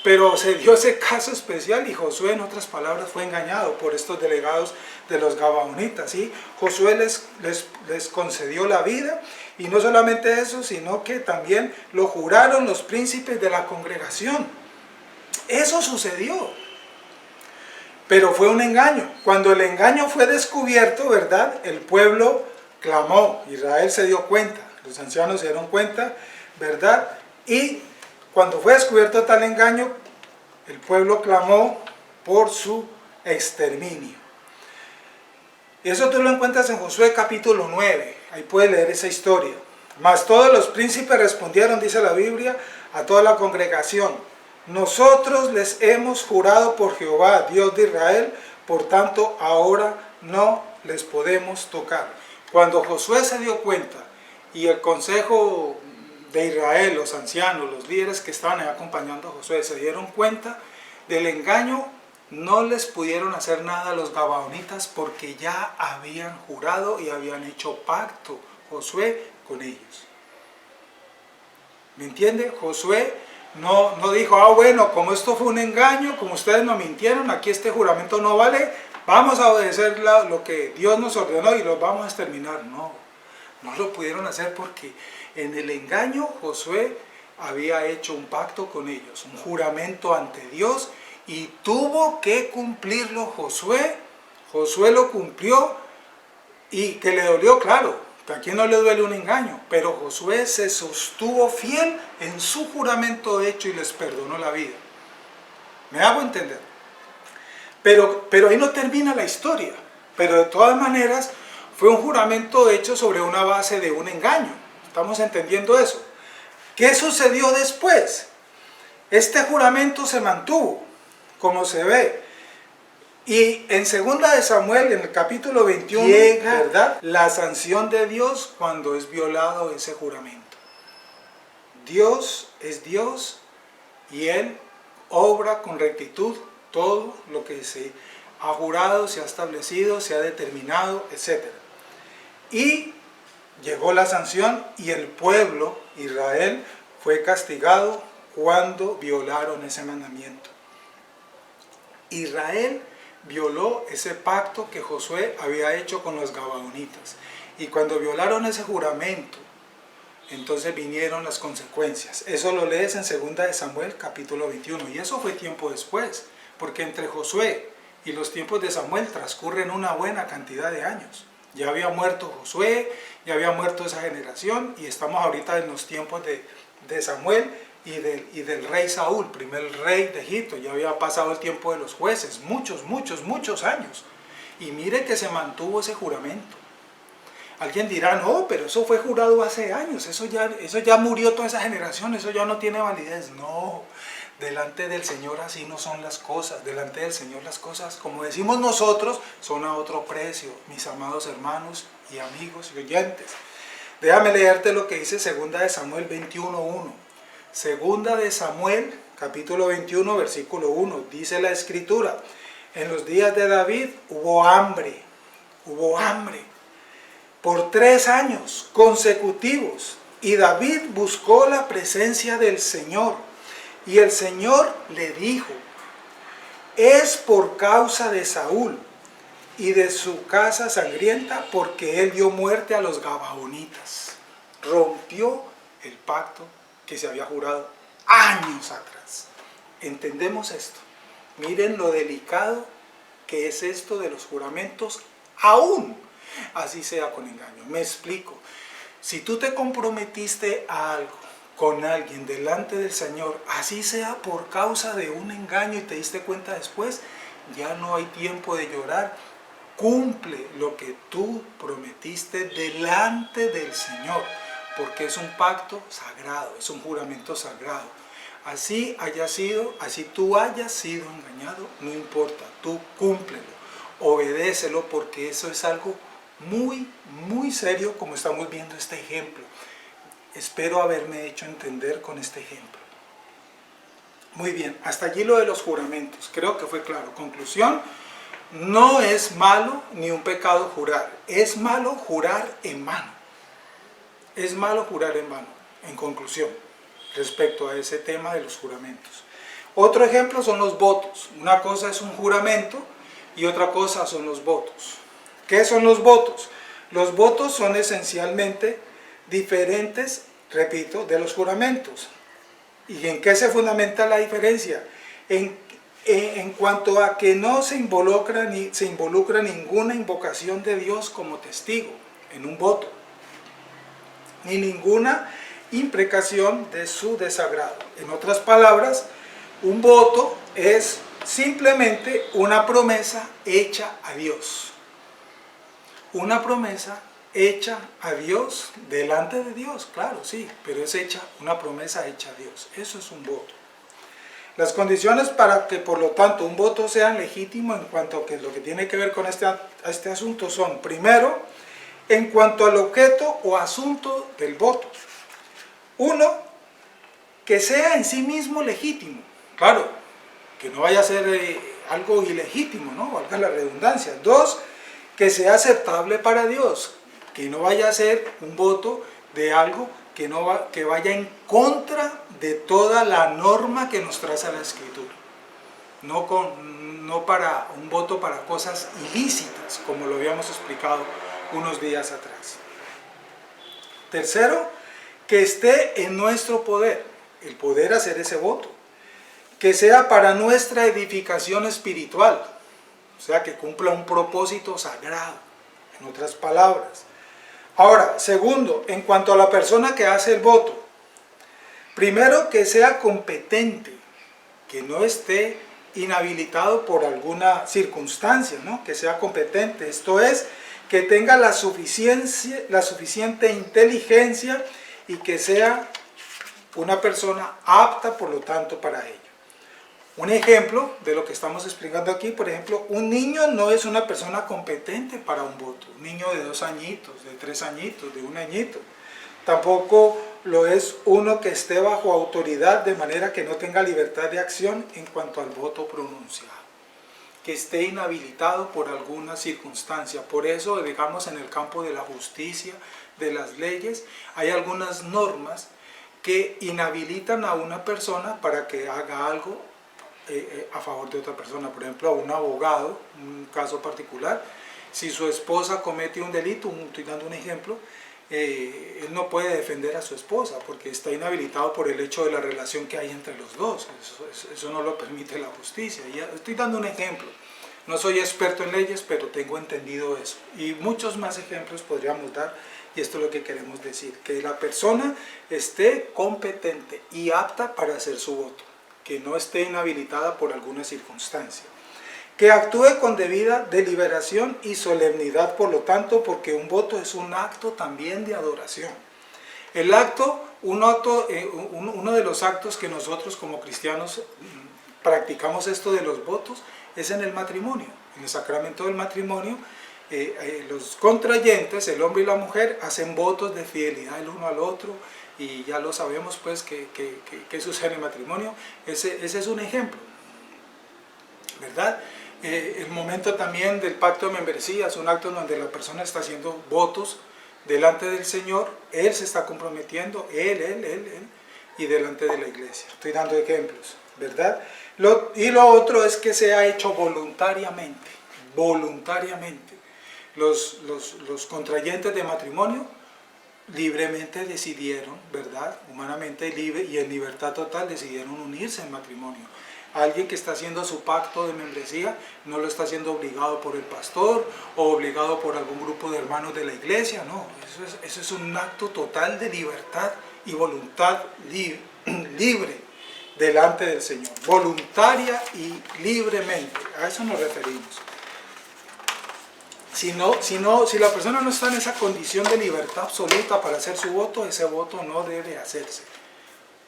Pero se dio ese caso especial y Josué, en otras palabras, fue engañado por estos delegados de los gabaonitas, ¿sí? Josué les concedió la vida, y no solamente eso, sino que también lo juraron los príncipes de la congregación. Eso sucedió. Pero fue un engaño. Cuando el engaño fue descubierto, ¿verdad? El pueblo clamó. Israel se dio cuenta. Los ancianos se dieron cuenta, ¿verdad? Y cuando fue descubierto tal engaño, el pueblo clamó por su exterminio. Y eso tú lo encuentras en Josué capítulo 9. Ahí puedes leer esa historia. Mas todos los príncipes respondieron, dice la Biblia, a toda la congregación: nosotros les hemos jurado por Jehová, Dios de Israel, por tanto ahora no les podemos tocar. Cuando Josué se dio cuenta, y el consejo de Israel, los ancianos, los líderes que estaban acompañando a Josué, se dieron cuenta del engaño, no les pudieron hacer nada a los gabaonitas, porque ya habían jurado y habían hecho pacto Josué con ellos. ¿Me entiende? Josué no dijo: bueno, como esto fue un engaño, como ustedes nos mintieron, aquí este juramento no vale, vamos a obedecer lo que Dios nos ordenó y los vamos a exterminar. No lo pudieron hacer, porque en el engaño Josué había hecho un pacto con ellos, un juramento ante Dios, y tuvo que cumplirlo Josué. Josué lo cumplió, y que le dolió, claro. ¿A quién no le duele un engaño? Pero Josué se sostuvo fiel en su juramento hecho y les perdonó la vida. ¿Me hago entender? Pero ahí no termina la historia. Pero de todas maneras fue un juramento hecho sobre una base de un engaño. ¿Estamos entendiendo eso? ¿Qué sucedió después? Este juramento se mantuvo, como se ve. Y en 2 de Samuel, en el capítulo 21, llega, ¿verdad?, la sanción de Dios cuando es violado ese juramento. Dios es Dios, y Él obra con rectitud todo lo que se ha jurado, se ha establecido, se ha determinado, etc. Y llegó la sanción, y el pueblo, Israel, fue castigado cuando violaron ese mandamiento. Israel violó ese pacto que Josué había hecho con los gabaonitas. Y cuando violaron ese juramento, entonces vinieron las consecuencias. Eso lo lees en 2 de Samuel capítulo 21. Y eso fue tiempo después, porque entre Josué y los tiempos de Samuel transcurren una buena cantidad de años. Ya había muerto Josué, ya había muerto esa generación, y estamos ahorita en los tiempos de Samuel y del rey Saúl, primer rey de Egipto. Ya había pasado el tiempo de los jueces, muchos años. Y mire que se mantuvo ese juramento. Alguien dirá: no, pero eso fue jurado hace años, eso ya murió toda esa generación, eso ya no tiene validez. No, delante del Señor así no son las cosas. Delante del Señor las cosas, como decimos nosotros, son a otro precio, mis amados hermanos y amigos y oyentes. Déjame leerte lo que dice Segunda de Samuel 21:1. Segunda de Samuel, capítulo 21, versículo 1. Dice la Escritura: en los días de David hubo hambre por 3 años consecutivos, y David buscó la presencia del Señor, y el Señor le dijo: es por causa de Saúl y de su casa sangrienta, porque él dio muerte a los gabaonitas. Rompió el pacto que se había jurado años atrás. ¿Entendemos esto? Miren lo delicado que es esto de los juramentos, aún así sea con engaño. Me explico. Si tú te comprometiste a algo con alguien delante del Señor, así sea por causa de un engaño y te diste cuenta después, ya no hay tiempo de llorar. Cumple lo que tú prometiste delante del Señor, porque es un pacto sagrado, es un juramento sagrado. Así tú hayas sido engañado, no importa, tú cúmplelo, obedécelo, porque eso es algo muy, muy serio, como estamos viendo este ejemplo. Espero haberme hecho entender con este ejemplo. Muy bien, hasta allí lo de los juramentos, creo que fue claro. Conclusión: no es malo ni un pecado jurar, es malo jurar en vano. Es malo jurar en vano, en conclusión, respecto a ese tema de los juramentos. Otro ejemplo son los votos. Una cosa es un juramento y otra cosa son los votos. ¿Qué son los votos? Los votos son esencialmente diferentes, repito, de los juramentos. ¿Y en qué se fundamenta la diferencia? En cuanto a que no se involucra ninguna invocación de Dios como testigo en un voto, ni ninguna imprecación de su desagrado. En otras palabras, un voto es simplemente una promesa hecha a Dios. Una promesa hecha a Dios, delante de Dios, claro, sí, pero es una promesa hecha a Dios. Eso es un voto. Las condiciones para que, por lo tanto, un voto sea legítimo en cuanto a lo que tiene que ver con este asunto son: primero, en cuanto al objeto o asunto del voto. Uno, que sea en sí mismo legítimo. Claro, que no vaya a ser algo ilegítimo, ¿no? Valga la redundancia. Dos, que sea aceptable para Dios, que no vaya a ser un voto de algo que vaya en contra de toda la norma que nos traza la Escritura. No para un voto para cosas ilícitas, como lo habíamos explicado unos días atrás. Tercero, que esté en nuestro poder, el poder hacer ese voto, que sea para nuestra edificación espiritual, o sea, que cumpla un propósito sagrado, en otras palabras. Ahora, segundo, en cuanto a la persona que hace el voto, primero, que sea competente, que no esté inhabilitado por alguna circunstancia, ¿no? Que sea competente, esto es, que tenga la suficiente inteligencia y que sea una persona apta, por lo tanto, para ello. Un ejemplo de lo que estamos explicando aquí, por ejemplo, un niño no es una persona competente para un voto. Un niño de 2 añitos, de 3 añitos, de 1 añito. Tampoco lo es uno que esté bajo autoridad, de manera que no tenga libertad de acción en cuanto al voto pronunciado, que esté inhabilitado por alguna circunstancia. Por eso, digamos, en el campo de la justicia, de las leyes, hay algunas normas que inhabilitan a una persona para que haga algo a favor de otra persona. Por ejemplo, a un abogado, un caso particular, si su esposa comete un delito, estoy dando un ejemplo, él no puede defender a su esposa porque está inhabilitado por el hecho de la relación que hay entre los dos. Eso no lo permite la justicia. Ya estoy dando un ejemplo. No soy experto en leyes, pero tengo entendido eso. Y muchos más ejemplos podríamos dar, y esto es lo que queremos decir: que la persona esté competente y apta para hacer su voto, que no esté inhabilitada por alguna circunstancia, que actúe con debida deliberación y solemnidad, por lo tanto, porque un voto es un acto también de adoración. El acto, uno de los actos que nosotros como cristianos practicamos esto de los votos es en el matrimonio, en el sacramento del matrimonio, los contrayentes, el hombre y la mujer, hacen votos de fidelidad el uno al otro, y ya lo sabemos pues que sucede en el matrimonio. Ese es un ejemplo, ¿verdad? El momento también del pacto de membresía es un acto en donde la persona está haciendo votos delante del Señor, Él se está comprometiendo, Él, y delante de la iglesia. Estoy dando ejemplos, ¿verdad? Y lo otro es que se ha hecho voluntariamente. Los contrayentes de matrimonio libremente decidieron, ¿verdad? Humanamente libre y en libertad total decidieron unirse en matrimonio. Alguien que está haciendo su pacto de membresía no lo está haciendo obligado por el pastor o obligado por algún grupo de hermanos de la iglesia, no. Eso es un acto total de libertad y voluntad libre delante del Señor. Voluntaria y libremente, a eso nos referimos. Si la persona no está en esa condición de libertad absoluta para hacer su voto, ese voto no debe hacerse.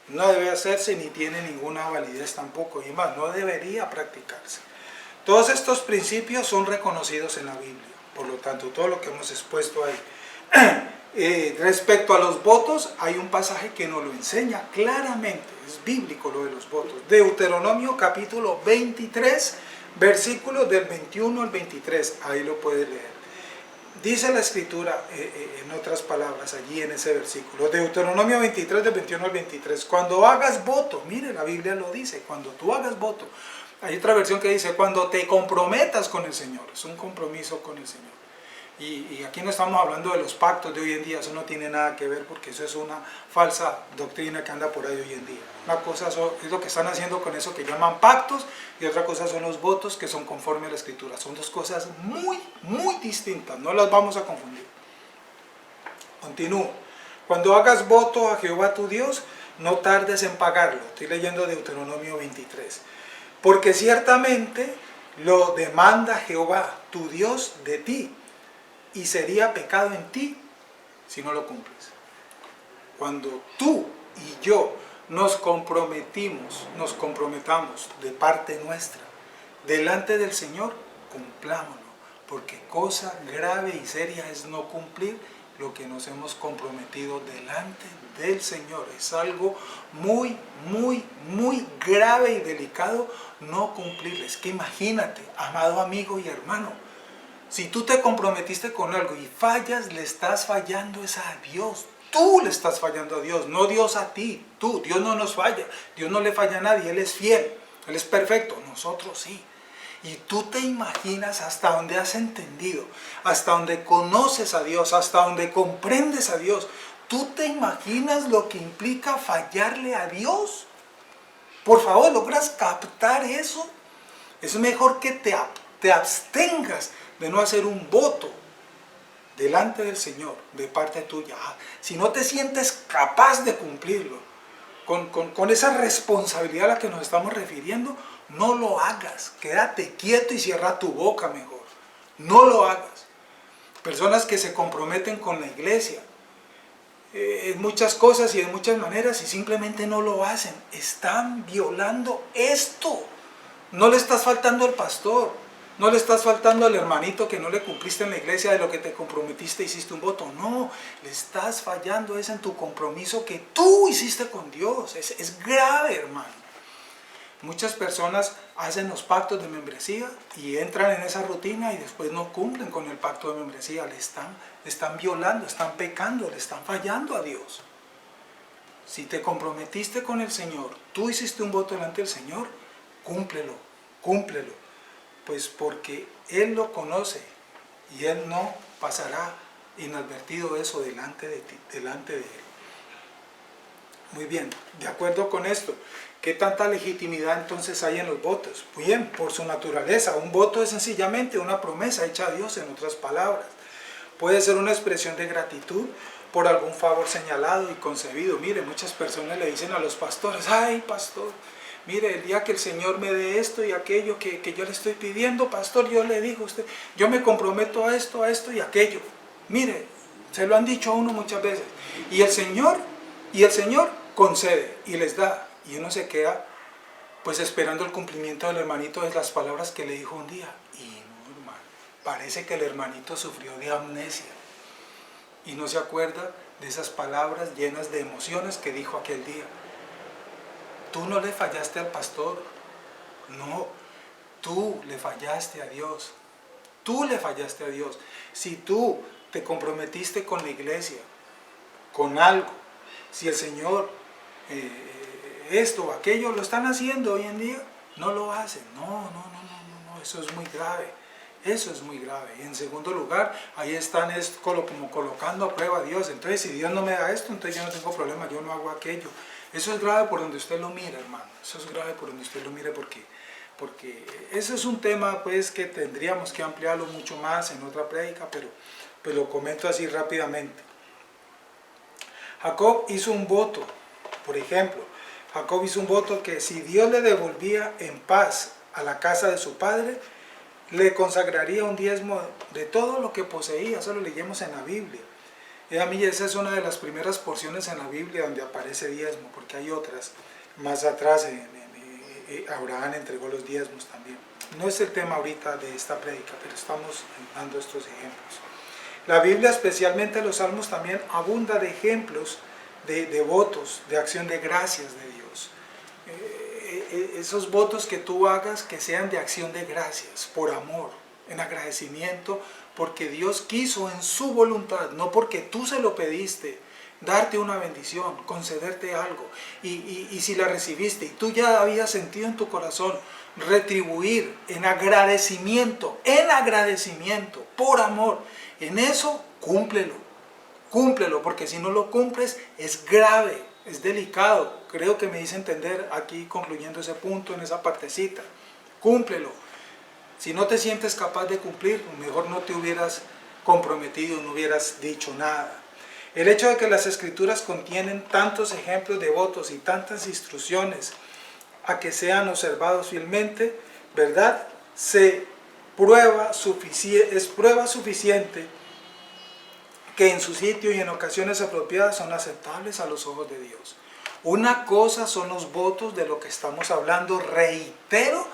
No debe hacerse ni tiene ninguna validez tampoco, y más, no debería practicarse. Todos estos principios son reconocidos en la Biblia, por lo tanto, todo lo que hemos expuesto ahí. Respecto a los votos, hay un pasaje que nos lo enseña claramente, es bíblico lo de los votos. Deuteronomio capítulo 23, versículos del 21 al 23, ahí lo puedes leer. Dice la escritura, en otras palabras, allí en ese versículo, Deuteronomio 23, del 21 al 23, cuando hagas voto, mire, la Biblia lo dice, cuando tú hagas voto, hay otra versión que dice, cuando te comprometas con el Señor, es un compromiso con el Señor. Y aquí no estamos hablando de los pactos de hoy en día, eso no tiene nada que ver porque eso es una falsa doctrina que anda por ahí hoy en día. Una cosa es lo que están haciendo con eso que llaman pactos y otra cosa son los votos que son conforme a la Escritura. Son dos cosas muy distintas, no las vamos a confundir. Continúo. Cuando hagas voto a Jehová tu Dios, no tardes en pagarlo. Estoy leyendo Deuteronomio 23. Porque ciertamente lo demanda Jehová tu Dios de ti, y sería pecado en ti si no lo cumples. Cuando tú y yo nos comprometamos de parte nuestra delante del Señor, cumplámoslo, porque cosa grave y seria es no cumplir lo que nos hemos comprometido delante del Señor. Es algo muy grave y delicado no cumplir. Es que imagínate, amado amigo y hermano, si tú te comprometiste con algo y fallas, le estás fallando es a Dios. Tú le estás fallando a Dios, no Dios a ti. Tú, Dios no nos falla. Dios no le falla a nadie, Él es fiel. Él es perfecto, nosotros sí. Y tú te imaginas hasta donde has entendido, hasta donde conoces a Dios, hasta donde comprendes a Dios. ¿Tú te imaginas lo que implica fallarle a Dios? Por favor, ¿logras captar eso? Es mejor que te abstengas de no hacer un voto delante del Señor de parte tuya. Si no te sientes capaz de cumplirlo, con esa responsabilidad a la que nos estamos refiriendo, no lo hagas. Quédate quieto y cierra tu boca mejor. No lo hagas. Personas que se comprometen con la iglesia en muchas cosas y en muchas maneras y simplemente no lo hacen. Están violando esto. No le estás faltando al pastor. No le estás faltando al hermanito que no le cumpliste en la iglesia de lo que te comprometiste, hiciste un voto. No, le estás fallando es en tu compromiso que tú hiciste con Dios. Es grave, hermano. Muchas personas hacen los pactos de membresía y entran en esa rutina y después no cumplen con el pacto de membresía. Le están violando, están pecando, le están fallando a Dios. Si te comprometiste con el Señor, tú hiciste un voto delante del Señor, cúmplelo. Pues porque Él lo conoce y Él no pasará inadvertido eso delante de Él. Muy bien, de acuerdo con esto, ¿qué tanta legitimidad entonces hay en los votos? Muy bien, por su naturaleza, un voto es sencillamente una promesa hecha a Dios, en otras palabras. Puede ser una expresión de gratitud por algún favor señalado y concebido. Mire, muchas personas le dicen a los pastores, ay pastor, mire, el día que el Señor me dé esto y aquello que yo le estoy pidiendo, pastor, yo le digo a usted, yo me comprometo a esto y aquello. Mire, se lo han dicho a uno muchas veces. Y el Señor concede y les da. Y uno se queda pues esperando el cumplimiento del hermanito de las palabras que le dijo un día. Y no, hermano, parece que el hermanito sufrió de amnesia y no se acuerda de esas palabras llenas de emociones que dijo aquel día. Tú no le fallaste al pastor, no, tú le fallaste a Dios. Tú le fallaste a Dios. Si tú te comprometiste con la iglesia, con algo, si el Señor esto o aquello lo están haciendo hoy en día, no lo hacen. No, eso es muy grave. Eso es muy grave. Y en segundo lugar, ahí están como colocando a prueba a Dios. Entonces, si Dios no me da esto, entonces yo no tengo problema, yo no hago aquello. Eso es grave por donde usted lo mira, hermano. Eso es grave por donde usted lo mire porque ese es un tema pues que tendríamos que ampliarlo mucho más en otra prédica, pero pues lo comento así rápidamente. Jacob hizo un voto, por ejemplo, Jacob hizo un voto que si Dios le devolvía en paz a la casa de su padre, le consagraría un diezmo de todo lo que poseía. Eso lo leemos en la Biblia. Y a mí esa es una de las primeras porciones en la Biblia donde aparece diezmo, porque hay otras más atrás. Abraham entregó los diezmos también. No es el tema ahorita de esta prédica, pero estamos dando estos ejemplos. La Biblia, especialmente los Salmos, también abunda de ejemplos de votos, de acción de gracias de Dios. Esos votos que tú hagas que sean de acción de gracias, por amor, en agradecimiento, porque Dios quiso en su voluntad, no porque tú se lo pediste, darte una bendición, concederte algo, y si la recibiste y tú ya habías sentido en tu corazón retribuir en agradecimiento, por amor, en eso cúmplelo, porque si no lo cumples es grave, es delicado. Creo que me hice entender aquí concluyendo ese punto en esa partecita. Cúmplelo. Si no te sientes capaz de cumplir, mejor no te hubieras comprometido, no hubieras dicho nada. El hecho de que las Escrituras contienen tantos ejemplos de votos y tantas instrucciones a que sean observados fielmente, ¿verdad? Es prueba suficiente que en su sitio y en ocasiones apropiadas son aceptables a los ojos de Dios. Una cosa son los votos de lo que estamos hablando, reitero,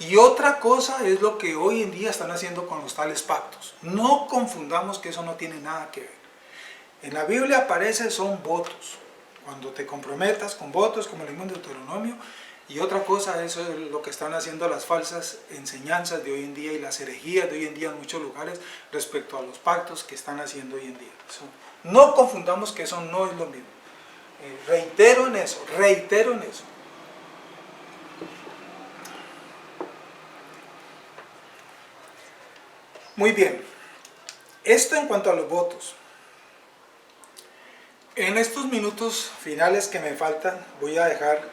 y otra cosa es lo que hoy en día están haciendo con los tales pactos. No confundamos que eso no tiene nada que ver. En la Biblia aparece son votos. Cuando te comprometas con votos, como leímos en Deuteronomio, y otra cosa eso es lo que están haciendo las falsas enseñanzas de hoy en día y las herejías de hoy en día en muchos lugares respecto a los pactos que están haciendo hoy en día. No confundamos que eso no es lo mismo. Reitero en eso. Muy bien. Esto en cuanto a los votos. En estos minutos finales que me faltan, voy a dejar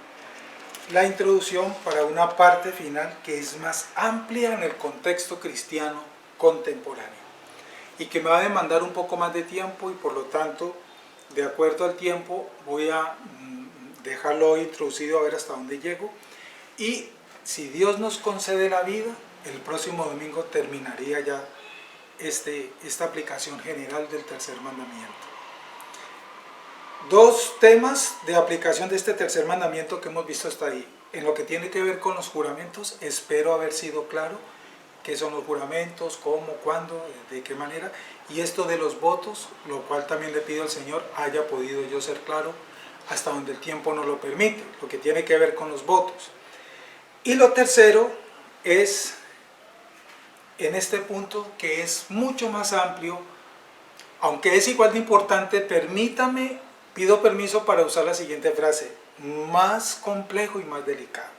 la introducción para una parte final que es más amplia en el contexto cristiano contemporáneo y que me va a demandar un poco más de tiempo y por lo tanto, de acuerdo al tiempo, voy a dejarlo introducido a ver hasta dónde llego y si Dios nos concede la vida, el próximo domingo terminaría ya esta aplicación general del tercer mandamiento. Dos temas de aplicación de este tercer mandamiento que hemos visto hasta ahí. En lo que tiene que ver con los juramentos, espero haber sido claro qué son los juramentos, cómo, cuándo, de qué manera. Y esto de los votos, lo cual también le pido al Señor haya podido yo ser claro hasta donde el tiempo nos lo permite, lo que tiene que ver con los votos. Y lo tercero es en este punto que es mucho más amplio, aunque es igual de importante, pido permiso para usar la siguiente frase, más complejo y más delicado.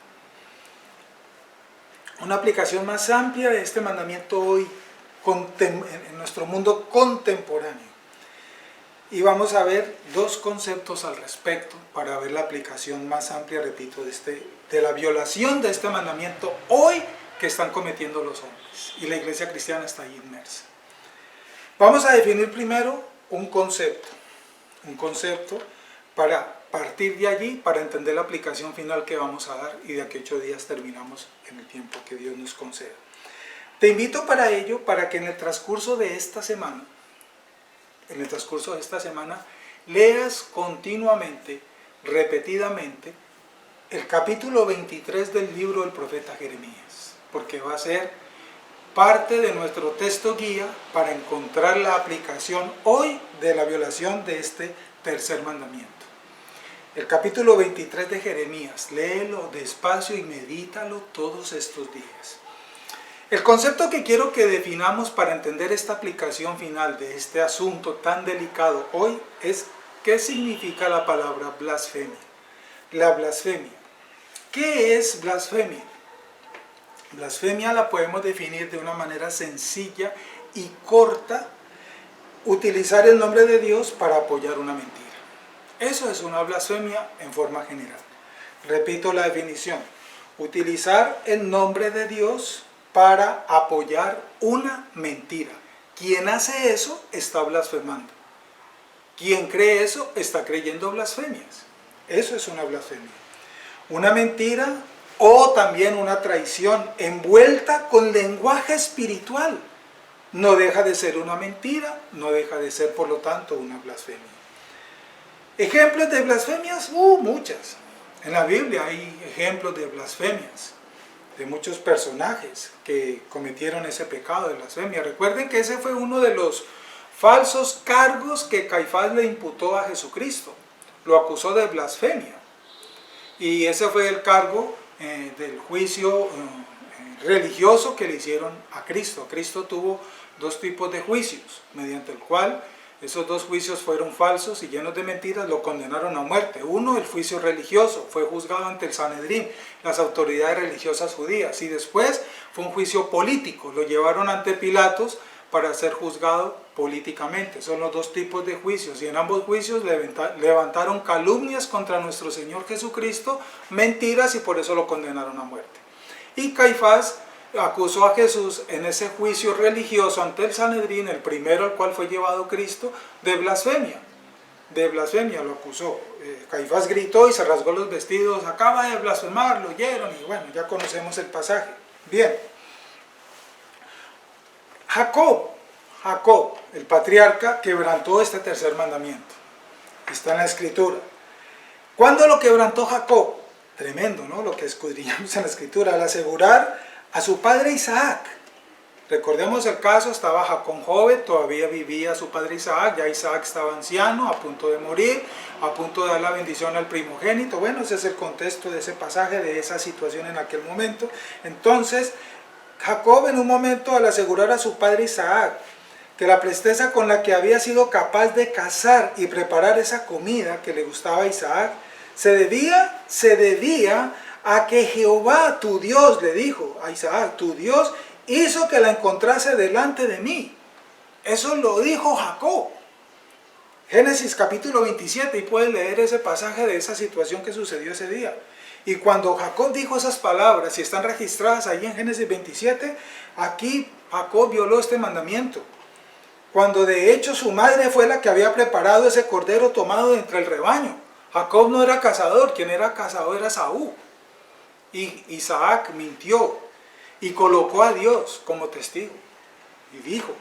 Una aplicación más amplia de este mandamiento hoy en nuestro mundo contemporáneo. Y vamos a ver dos conceptos al respecto para ver la aplicación más amplia, repito, de la violación de este mandamiento hoy que están cometiendo los hombres. Y la iglesia cristiana está ahí inmersa. Vamos a definir primero un concepto para partir de allí, para entender la aplicación final que vamos a dar y de aquí a 8 días terminamos en el tiempo que Dios nos conceda. Te invito para ello, para que en el transcurso de esta semana, leas continuamente, repetidamente, el capítulo 23 del libro del profeta Jeremías, porque va a ser parte de nuestro texto guía para encontrar la aplicación hoy de la violación de este tercer mandamiento. El capítulo 23 de Jeremías, léelo despacio y medítalo todos estos días. El concepto que quiero que definamos para entender esta aplicación final de este asunto tan delicado hoy es ¿qué significa la palabra blasfemia? La blasfemia. ¿Qué es blasfemia? Blasfemia la podemos definir de una manera sencilla y corta, utilizar el nombre de Dios para apoyar una mentira. Eso es una blasfemia en forma general. Repito la definición: utilizar el nombre de Dios para apoyar una mentira. Quien hace eso está blasfemando. Quien cree eso está creyendo blasfemias. Eso es una blasfemia. Una mentira o también una traición envuelta con lenguaje espiritual. No deja de ser una mentira, no deja de ser por lo tanto una blasfemia. ¿Ejemplos de blasfemias? Muchas. En la Biblia hay ejemplos de blasfemias, de muchos personajes que cometieron ese pecado de blasfemia. Recuerden que ese fue uno de los falsos cargos que Caifás le imputó a Jesucristo. Lo acusó de blasfemia. Y ese fue el cargo del juicio religioso que le hicieron a Cristo. Cristo tuvo dos tipos de juicios, mediante el cual esos dos juicios fueron falsos y llenos de mentiras, lo condenaron a muerte. Uno, el juicio religioso, fue juzgado ante el Sanedrín, las autoridades religiosas judías. Y después fue un juicio político, lo llevaron ante Pilatos para ser juzgado políticamente. Son los dos tipos de juicios. Y en ambos juicios levantaron calumnias contra nuestro Señor Jesucristo, mentiras, y por eso lo condenaron a muerte. Y Caifás acusó a Jesús en ese juicio religioso ante el Sanedrín, el primero al cual fue llevado Cristo, de blasfemia. De blasfemia lo acusó. Caifás gritó y se rasgó los vestidos: acaba de blasfemar, lo oyeron, y bueno, ya conocemos el pasaje. Bien. Jacob, el patriarca, quebrantó este tercer mandamiento. Está en la Escritura. ¿Cuándo lo quebrantó Jacob? Tremendo, ¿no? Lo que escudriñamos en la Escritura, al asegurar a su padre Isaac. Recordemos el caso: estaba Jacob joven, todavía vivía su padre Isaac, ya Isaac estaba anciano, a punto de morir, a punto de dar la bendición al primogénito. Bueno, ese es el contexto de ese pasaje, de esa situación en aquel momento. Entonces, Jacob, en un momento, al asegurar a su padre Isaac que la presteza con la que había sido capaz de cazar y preparar esa comida que le gustaba a Isaac, se debía a que Jehová, tu Dios, le dijo a Isaac, tu Dios hizo que la encontrase delante de mí. Eso lo dijo Jacob. Génesis capítulo 27, y puedes leer ese pasaje de esa situación que sucedió ese día. Y cuando Jacob dijo esas palabras, y están registradas ahí en Génesis 27, aquí Jacob violó este mandamiento. Cuando de hecho su madre fue la que había preparado ese cordero tomado de entre el rebaño. Jacob no era cazador, quien era cazador era Saúl. Y Isaac mintió y colocó a Dios como testigo. Y dijo,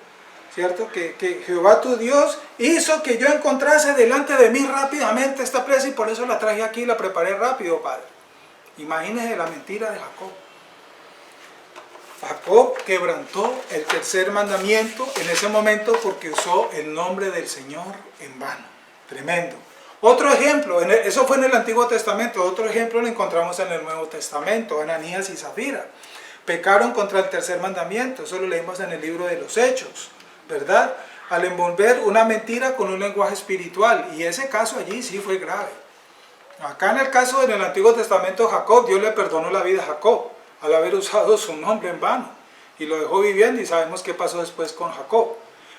¿cierto? Que Jehová tu Dios hizo que yo encontrase delante de mí rápidamente esta presa, y por eso la traje aquí y la preparé rápido, Padre. Imagínense la mentira de Jacob. Jacob quebrantó el tercer mandamiento en ese momento porque usó el nombre del Señor en vano. Tremendo. Otro ejemplo, eso fue en el Antiguo Testamento. Otro ejemplo lo encontramos en el Nuevo Testamento: Ananías y Zafira pecaron contra el tercer mandamiento. Eso lo leímos en el libro de los Hechos, ¿verdad? Al envolver una mentira con un lenguaje espiritual. Y ese caso allí sí fue grave. Acá en el caso en el Antiguo Testamento, Jacob, Dios le perdonó la vida a Jacob al haber usado su nombre en vano, y lo dejó viviendo, y sabemos qué pasó después con Jacob.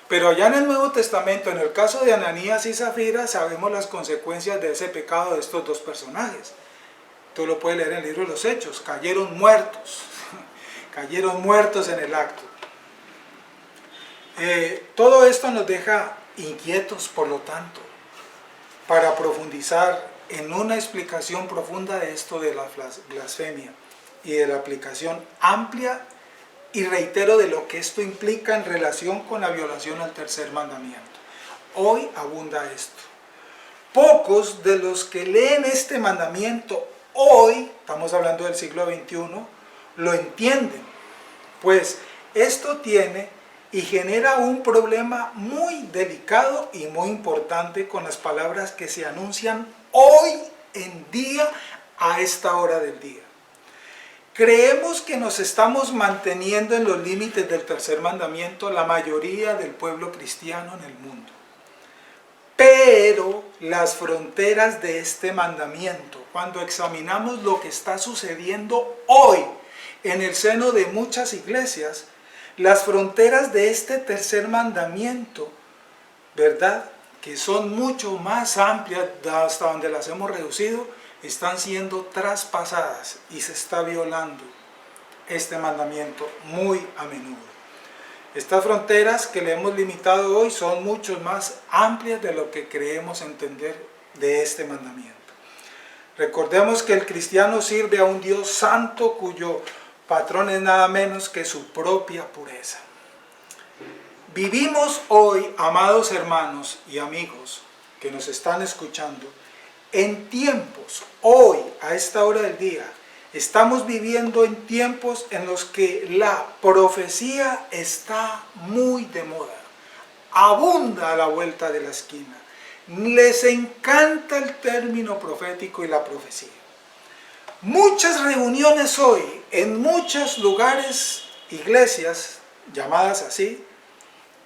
Pero allá en el Nuevo Testamento, en el caso de Ananías y Zafira, sabemos las consecuencias de ese pecado de estos dos personajes. Tú lo puedes leer en el libro de los Hechos. Cayeron muertos, cayeron muertos en el acto. Todo esto nos deja inquietos, por lo tanto, para profundizar en una explicación profunda de esto de la blasfemia y de la aplicación amplia, y reitero, de lo que esto implica en relación con la violación al tercer mandamiento. Hoy abunda esto. Pocos de los que leen este mandamiento hoy, estamos hablando del siglo XXI, lo entienden, pues Esto tiene y genera un problema muy delicado y muy importante con las palabras que se anuncian hoy en día a esta hora del día. Creemos que nos estamos manteniendo en los límites del tercer mandamiento la mayoría del pueblo cristiano en el mundo. Pero las fronteras de este mandamiento, cuando examinamos lo que está sucediendo hoy en el seno de muchas iglesias, las fronteras de este tercer mandamiento, ¿verdad?, que son mucho más amplias hasta donde las hemos reducido, están siendo traspasadas y se está violando este mandamiento muy a menudo. Estas fronteras que le hemos limitado hoy son mucho más amplias de lo que creemos entender de este mandamiento. Recordemos que el cristiano sirve a un Dios santo cuyo patrón es nada menos que su propia pureza. Vivimos hoy, amados hermanos y amigos que nos están escuchando, en tiempos, hoy, a esta hora del día, estamos viviendo en tiempos en los que la profecía está muy de moda, abunda a la vuelta de la esquina. Les encanta el término profético y la profecía. Muchas reuniones hoy, en muchos lugares, iglesias llamadas así,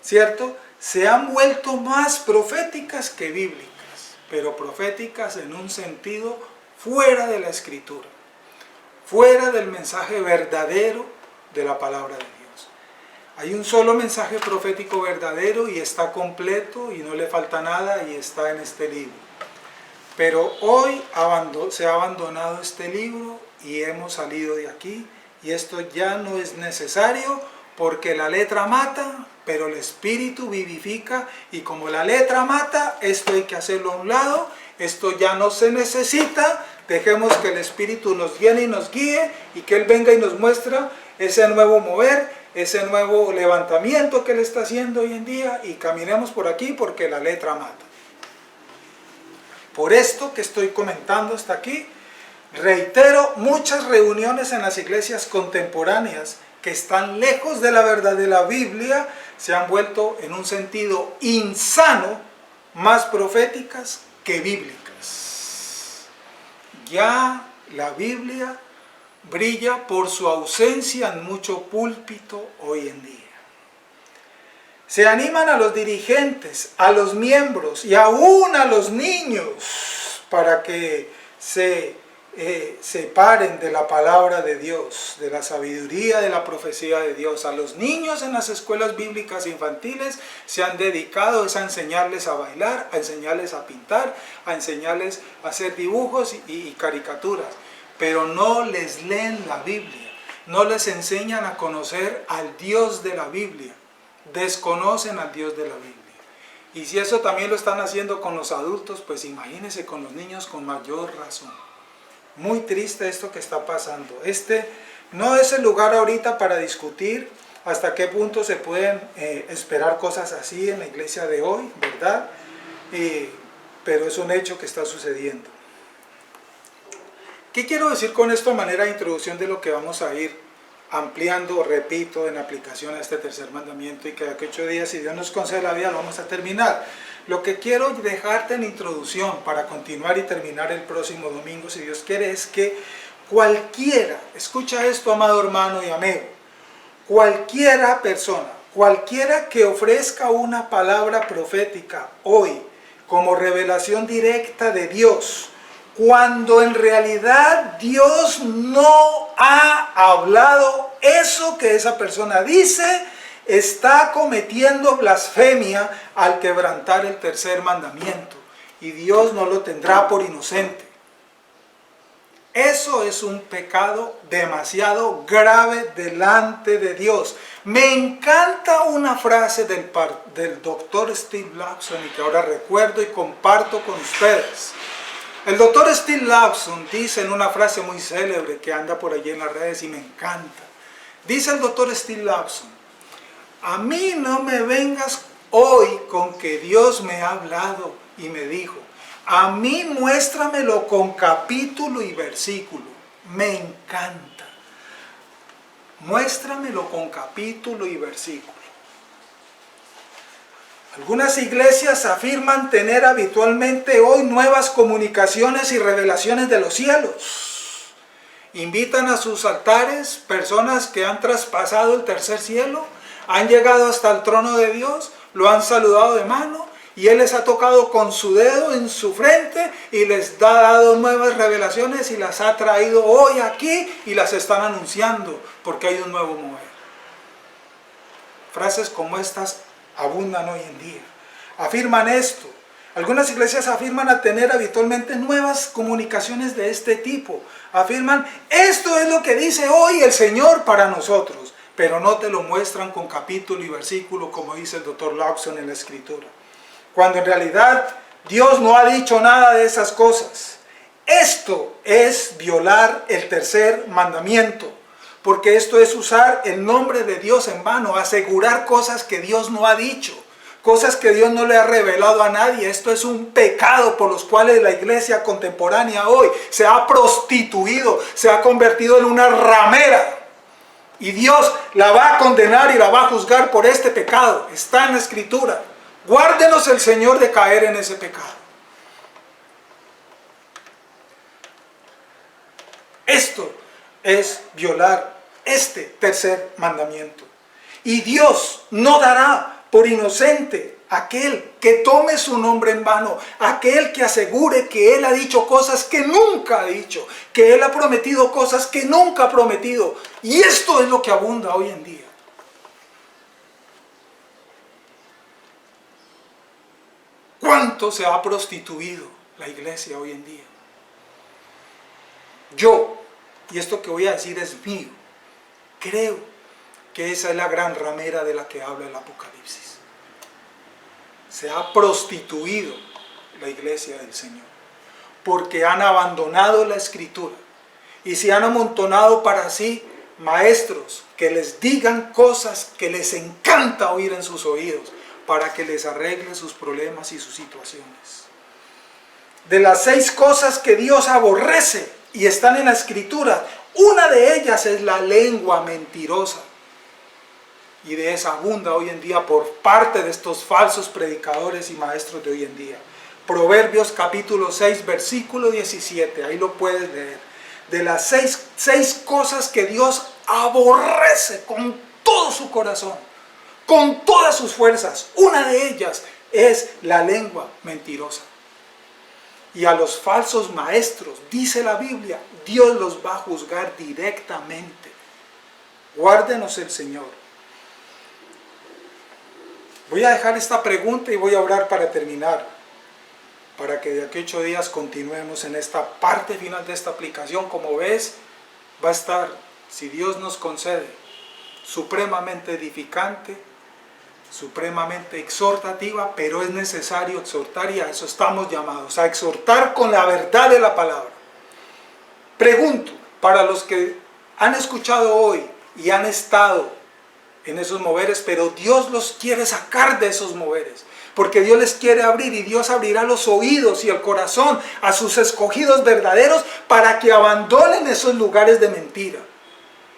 ¿cierto?, se han vuelto más proféticas que bíblicas, pero proféticas en un sentido fuera de la Escritura, fuera del mensaje verdadero de la palabra de Dios. Hay un solo mensaje profético verdadero y está completo y no le falta nada y está en este libro. Pero hoy se ha abandonado este libro y hemos salido de aquí y esto ya no es necesario porque la letra mata, pero el Espíritu vivifica y como la letra mata, esto hay que hacerlo a un lado, esto ya no se necesita. Dejemos que el Espíritu nos llene y nos guíe y que Él venga y nos muestra ese nuevo mover, ese nuevo levantamiento que Él está haciendo hoy en día y caminemos por aquí porque la letra mata. Por esto que estoy comentando hasta aquí, reitero, muchas reuniones en las iglesias contemporáneas que están lejos de la verdad de la Biblia se han vuelto en un sentido insano más proféticas que bíblicas. Ya la Biblia brilla por su ausencia en mucho púlpito hoy en día. Se animan a los dirigentes, a los miembros y aún a los niños para que se separen de la palabra de Dios, de la sabiduría de la profecía de Dios. A los niños en las escuelas bíblicas infantiles se han dedicado a enseñarles a bailar, a enseñarles a pintar, a enseñarles a hacer dibujos y caricaturas, pero no les leen la Biblia, no les enseñan a conocer al Dios de la Biblia, desconocen al Dios de la Biblia. Y si eso también lo están haciendo con los adultos, pues imagínense con los niños con mayor razón. Muy triste esto que está pasando. Este no es el lugar ahorita para discutir hasta qué punto se pueden esperar cosas así en la iglesia de hoy, ¿verdad? Pero es un hecho que está sucediendo. ¿Qué quiero decir con esto a manera de introducción de lo que vamos a ir ampliando, repito, en aplicación a este tercer mandamiento y que de 8 días, si Dios nos concede la vida, lo vamos a terminar? Lo que quiero dejarte en introducción para continuar y terminar el próximo domingo, si Dios quiere, es que cualquiera, escucha esto, amado hermano y amigo, cualquiera persona, cualquiera que ofrezca una palabra profética hoy como revelación directa de Dios, cuando en realidad Dios no ha hablado eso que esa persona dice, está cometiendo blasfemia al quebrantar el tercer mandamiento y Dios no lo tendrá por inocente. Eso es un pecado demasiado grave delante de Dios. Me encanta una frase del doctor Steve Lawson y que ahora recuerdo y comparto con ustedes. El doctor Steve Lawson dice en una frase muy célebre que anda por allí en las redes y me encanta. Dice el doctor Steve Lawson: a mí no me vengas hoy con que Dios me ha hablado y me dijo. A mí muéstramelo con capítulo y versículo. Me encanta. Muéstramelo con capítulo y versículo. Algunas iglesias afirman tener habitualmente hoy nuevas comunicaciones y revelaciones de los cielos. Invitan a sus altares personas que han traspasado el tercer cielo, han llegado hasta el trono de Dios, lo han saludado de mano y Él les ha tocado con su dedo en su frente y les ha dado nuevas revelaciones y las ha traído hoy aquí y las están anunciando porque hay un nuevo mover. Frases como estas abundan hoy en día. Afirman esto. Algunas iglesias afirman a tener habitualmente nuevas comunicaciones de este tipo. Afirman, esto es lo que dice hoy el Señor para nosotros, pero no te lo muestran con capítulo y versículo como dice el Dr. Lawson en la Escritura. Cuando en realidad Dios no ha dicho nada de esas cosas. Esto es violar el tercer mandamiento, porque esto es usar el nombre de Dios en vano, asegurar cosas que Dios no ha dicho, cosas que Dios no le ha revelado a nadie. Esto es un pecado por los cuales la iglesia contemporánea hoy se ha prostituido, se ha convertido en una ramera. Y Dios la va a condenar y la va a juzgar por este pecado. Está en la Escritura. Guárdenos el Señor de caer en ese pecado. Esto es violar este tercer mandamiento. Y Dios no dará por inocente aquel que tome su nombre en vano, aquel que asegure que Él ha dicho cosas que nunca ha dicho, que Él ha prometido cosas que nunca ha prometido. Y esto es lo que abunda hoy en día. ¿Cuánto se ha prostituido la iglesia hoy en día? Yo, y esto que voy a decir es mío, creo que esa es la gran ramera de la que habla el Apocalipsis. Se ha prostituido la iglesia del Señor, porque han abandonado la Escritura y se han amontonado para sí maestros que les digan cosas que les encanta oír en sus oídos, para que les arregle sus problemas y sus situaciones. De las 6 cosas que Dios aborrece y están en la Escritura, una de ellas es la lengua mentirosa. Y de esa abunda hoy en día por parte de estos falsos predicadores y maestros de hoy en día. Proverbios capítulo 6, versículo 17, ahí lo puedes leer. De las 6 cosas que Dios aborrece con todo su corazón, con todas sus fuerzas, una de ellas es la lengua mentirosa. Y a los falsos maestros, dice la Biblia, Dios los va a juzgar directamente. Guárdenos el Señor. Voy a dejar esta pregunta y voy a orar para terminar, para que de aquí a 8 días continuemos en esta parte final de esta aplicación. Como ves, va a estar, si Dios nos concede, supremamente edificante, supremamente exhortativa, pero es necesario exhortar y a eso estamos llamados, a exhortar con la verdad de la palabra. Pregunto, para los que han escuchado hoy y han estado en esos moveres, pero Dios los quiere sacar de esos moveres, porque Dios les quiere abrir y Dios abrirá los oídos y el corazón a sus escogidos verdaderos para que abandonen esos lugares de mentira.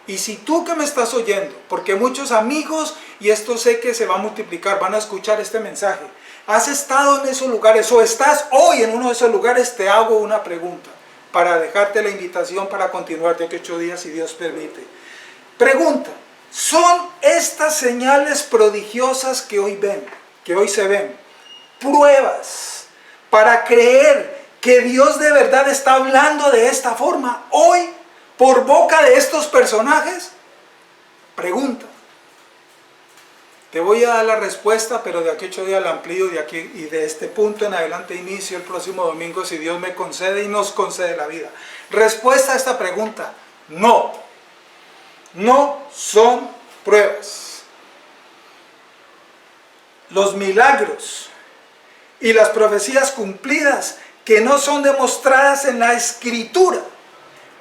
Y si tú que me estás oyendo, porque muchos amigos, y esto sé que se va a multiplicar, van a escuchar este mensaje, has estado en esos lugares o estás hoy en uno de esos lugares, te hago una pregunta para dejarte la invitación para continuar de 8 días si Dios permite. Pregunta, ¿son estas señales prodigiosas que hoy se ven, pruebas para creer que Dios de verdad está hablando de esta forma hoy por boca de estos personajes? Pregunta. Te voy a dar la respuesta, pero de aquí a 8 días la amplío de aquí y de este punto en adelante inicio el próximo domingo si Dios me concede y nos concede la vida. Respuesta a esta pregunta, no. No son pruebas. Los milagros y las profecías cumplidas que no son demostradas en la Escritura,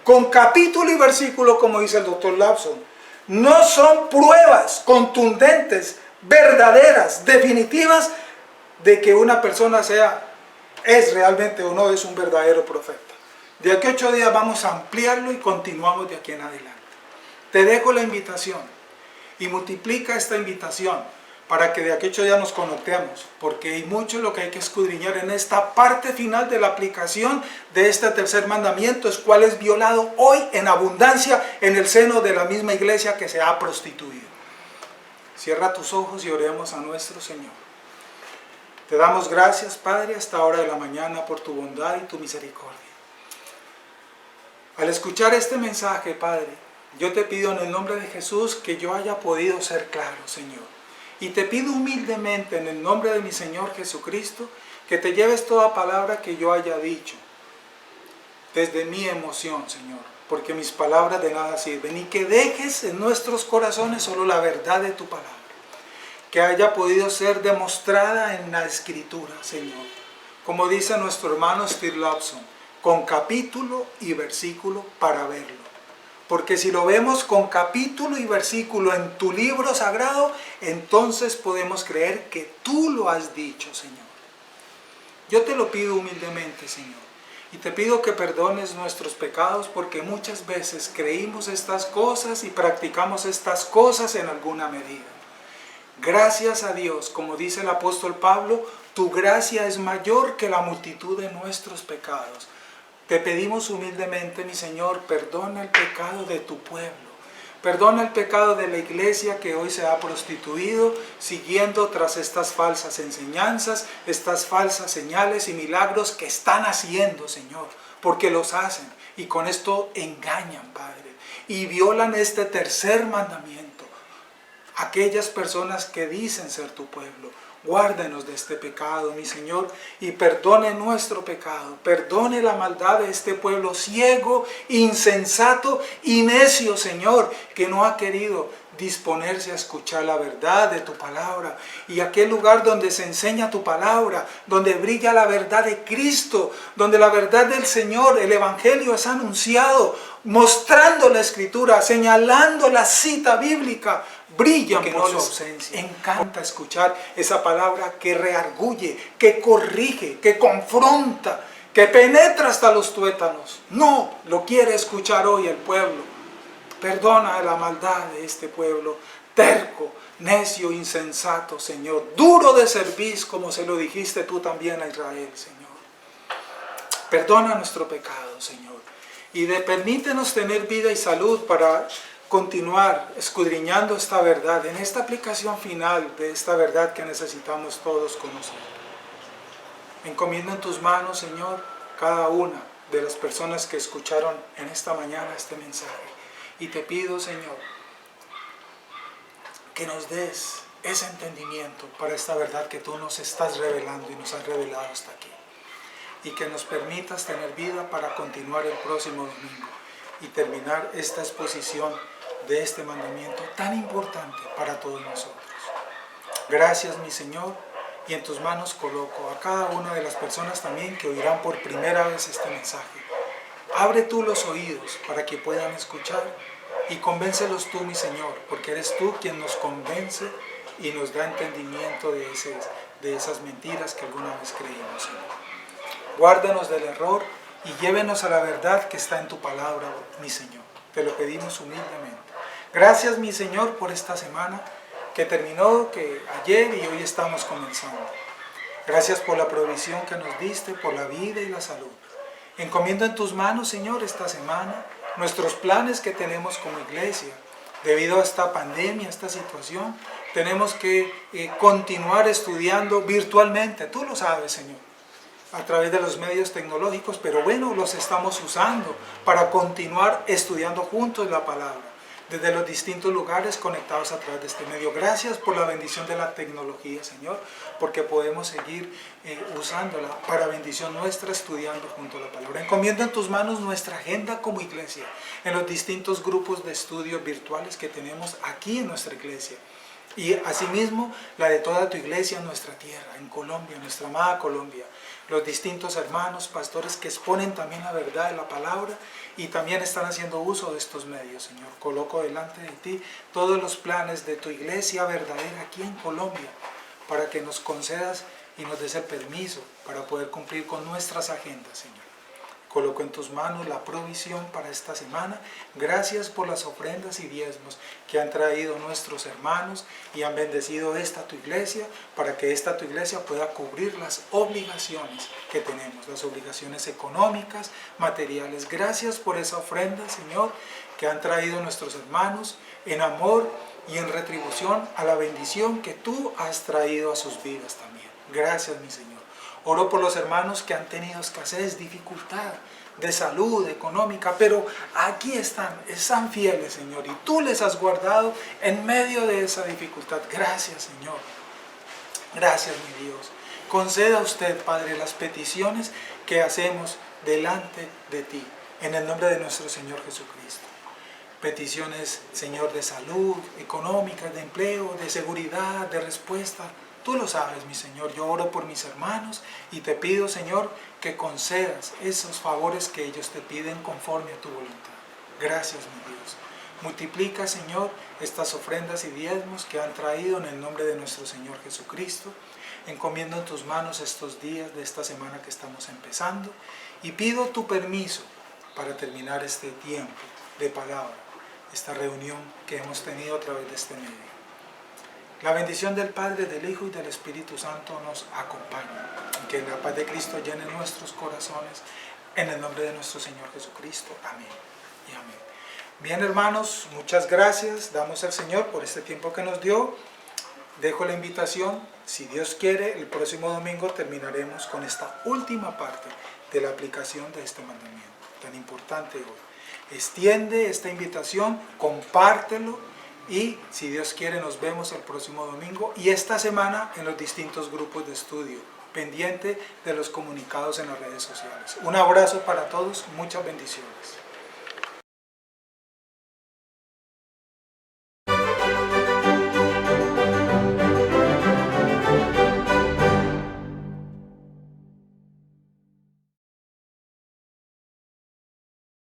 con capítulo y versículo, como dice el Dr. Lawson, no son pruebas contundentes, verdaderas, definitivas, de que una persona es realmente o no es un verdadero profeta. De aquí a 8 días vamos a ampliarlo y continuamos de aquí en adelante. Te dejo la invitación y multiplica esta invitación para que de aquello ya nos conectemos, porque hay mucho lo que hay que escudriñar en esta parte final de la aplicación de este tercer mandamiento, el cual es violado hoy en abundancia en el seno de la misma iglesia que se ha prostituido. Cierra tus ojos y oremos a nuestro Señor. Te damos gracias, Padre, a esta hora de la mañana por tu bondad y tu misericordia. Al escuchar este mensaje, Padre, yo te pido en el nombre de Jesús que yo haya podido ser claro, Señor. Y te pido humildemente en el nombre de mi Señor Jesucristo que te lleves toda palabra que yo haya dicho desde mi emoción, Señor, porque mis palabras de nada sirven, y que dejes en nuestros corazones solo la verdad de tu palabra, que haya podido ser demostrada en la Escritura, Señor, como dice nuestro hermano Steve Lobson, con capítulo y versículo para verlo. Porque si lo vemos con capítulo y versículo en tu libro sagrado, entonces podemos creer que tú lo has dicho, Señor. Yo te lo pido humildemente, Señor. Y te pido que perdones nuestros pecados, porque muchas veces creímos estas cosas y practicamos estas cosas en alguna medida. Gracias a Dios, como dice el apóstol Pablo, tu gracia es mayor que la multitud de nuestros pecados. Te pedimos humildemente, mi Señor, perdona el pecado de tu pueblo. Perdona el pecado de la iglesia que hoy se ha prostituido, siguiendo tras estas falsas enseñanzas, estas falsas señales y milagros que están haciendo, Señor, porque los hacen y con esto engañan, Padre, y violan este tercer mandamiento. Aquellas personas que dicen ser tu pueblo, guárdenos de este pecado, mi Señor, y perdone nuestro pecado, perdone la maldad de este pueblo ciego, insensato y necio, Señor, que no ha querido disponerse a escuchar la verdad de tu palabra, y aquel lugar donde se enseña tu palabra, donde brilla la verdad de Cristo, donde la verdad del Señor, el Evangelio es anunciado, mostrando la Escritura, señalando la cita bíblica, brillan por su ausencia. Encanta escuchar esa palabra que reargulle, que corrige, que confronta, que penetra hasta los tuétanos. No lo quiere escuchar hoy el pueblo. Perdona la maldad de este pueblo, terco, necio, insensato, Señor, duro de cerviz, como se lo dijiste tú también a Israel, Señor. Perdona nuestro pecado, Señor, y permítenos tener vida y salud para continuar escudriñando esta verdad, en esta aplicación final de esta verdad que necesitamos todos conocer. Encomiendo en tus manos, Señor, cada una de las personas que escucharon en esta mañana este mensaje. Y te pido, Señor, que nos des ese entendimiento para esta verdad que tú nos estás revelando y nos has revelado hasta aquí. Y que nos permitas tener vida para continuar el próximo domingo y terminar esta exposición de este mandamiento tan importante para todos nosotros. Gracias, mi Señor, y en tus manos coloco a cada una de las personas también que oirán por primera vez este mensaje. Abre tú los oídos para que puedan escuchar y convéncelos tú, mi Señor, porque eres tú quien nos convence y nos da entendimiento de esas mentiras que alguna vez creímos, Señor. Guárdanos del error y llévenos a la verdad que está en tu palabra, mi Señor. Te lo pedimos humildemente. Gracias, mi Señor, por esta semana que terminó, que ayer y hoy estamos comenzando. Gracias por la provisión que nos diste, por la vida y la salud. Encomiendo en tus manos, Señor, esta semana, nuestros planes que tenemos como iglesia. Debido a esta pandemia, a esta situación, tenemos que continuar estudiando virtualmente. Tú lo sabes, Señor, a través de los medios tecnológicos, pero bueno, los estamos usando para continuar estudiando juntos la palabra, desde los distintos lugares conectados a través de este medio. Gracias por la bendición de la tecnología, Señor, porque podemos seguir usándola para bendición nuestra, estudiando junto a la palabra. Encomiendo en tus manos nuestra agenda como iglesia, en los distintos grupos de estudios virtuales que tenemos aquí en nuestra iglesia. Y asimismo, la de toda tu iglesia en nuestra tierra, en Colombia, nuestra amada Colombia. Los distintos hermanos, pastores que exponen también la verdad de la palabra y también están haciendo uso de estos medios, Señor. Coloco delante de ti todos los planes de tu iglesia verdadera aquí en Colombia, para que nos concedas y nos des el permiso para poder cumplir con nuestras agendas, Señor. Coloco en tus manos la provisión para esta semana. Gracias por las ofrendas y diezmos que han traído nuestros hermanos y han bendecido esta tu iglesia, para que esta tu iglesia pueda cubrir las obligaciones que tenemos, las obligaciones económicas, materiales. Gracias por esa ofrenda, Señor, que han traído nuestros hermanos en amor y en retribución a la bendición que tú has traído a sus vidas también. Gracias, mi Señor. Oro por los hermanos que han tenido escasez, dificultad de salud, económica, pero aquí están fieles, Señor, y tú les has guardado en medio de esa dificultad. Gracias, Señor. Gracias, mi Dios. Conceda a usted, Padre, las peticiones que hacemos delante de ti, en el nombre de nuestro Señor Jesucristo. Peticiones, Señor, de salud, económicas, de empleo, de seguridad, de respuesta. Tú lo sabes, mi Señor. Yo oro por mis hermanos y te pido, Señor, que concedas esos favores que ellos te piden conforme a tu voluntad. Gracias, mi Dios. Multiplica, Señor, estas ofrendas y diezmos que han traído en el nombre de nuestro Señor Jesucristo. Encomiendo en tus manos estos días de esta semana que estamos empezando y pido tu permiso para terminar este tiempo de palabra, esta reunión que hemos tenido a través de este medio. La bendición del Padre, del Hijo y del Espíritu Santo nos acompañe. Y que la paz de Cristo llene nuestros corazones. En el nombre de nuestro Señor Jesucristo. Amén y amén. Bien, hermanos, muchas gracias. Damos al Señor por este tiempo que nos dio. Dejo la invitación. Si Dios quiere, el próximo domingo terminaremos con esta última parte de la aplicación de este mandamiento tan importante hoy. Extiende esta invitación, compártelo. Y si Dios quiere nos vemos el próximo domingo y esta semana en los distintos grupos de estudio, pendiente de los comunicados en las redes sociales. Un abrazo para todos, muchas bendiciones.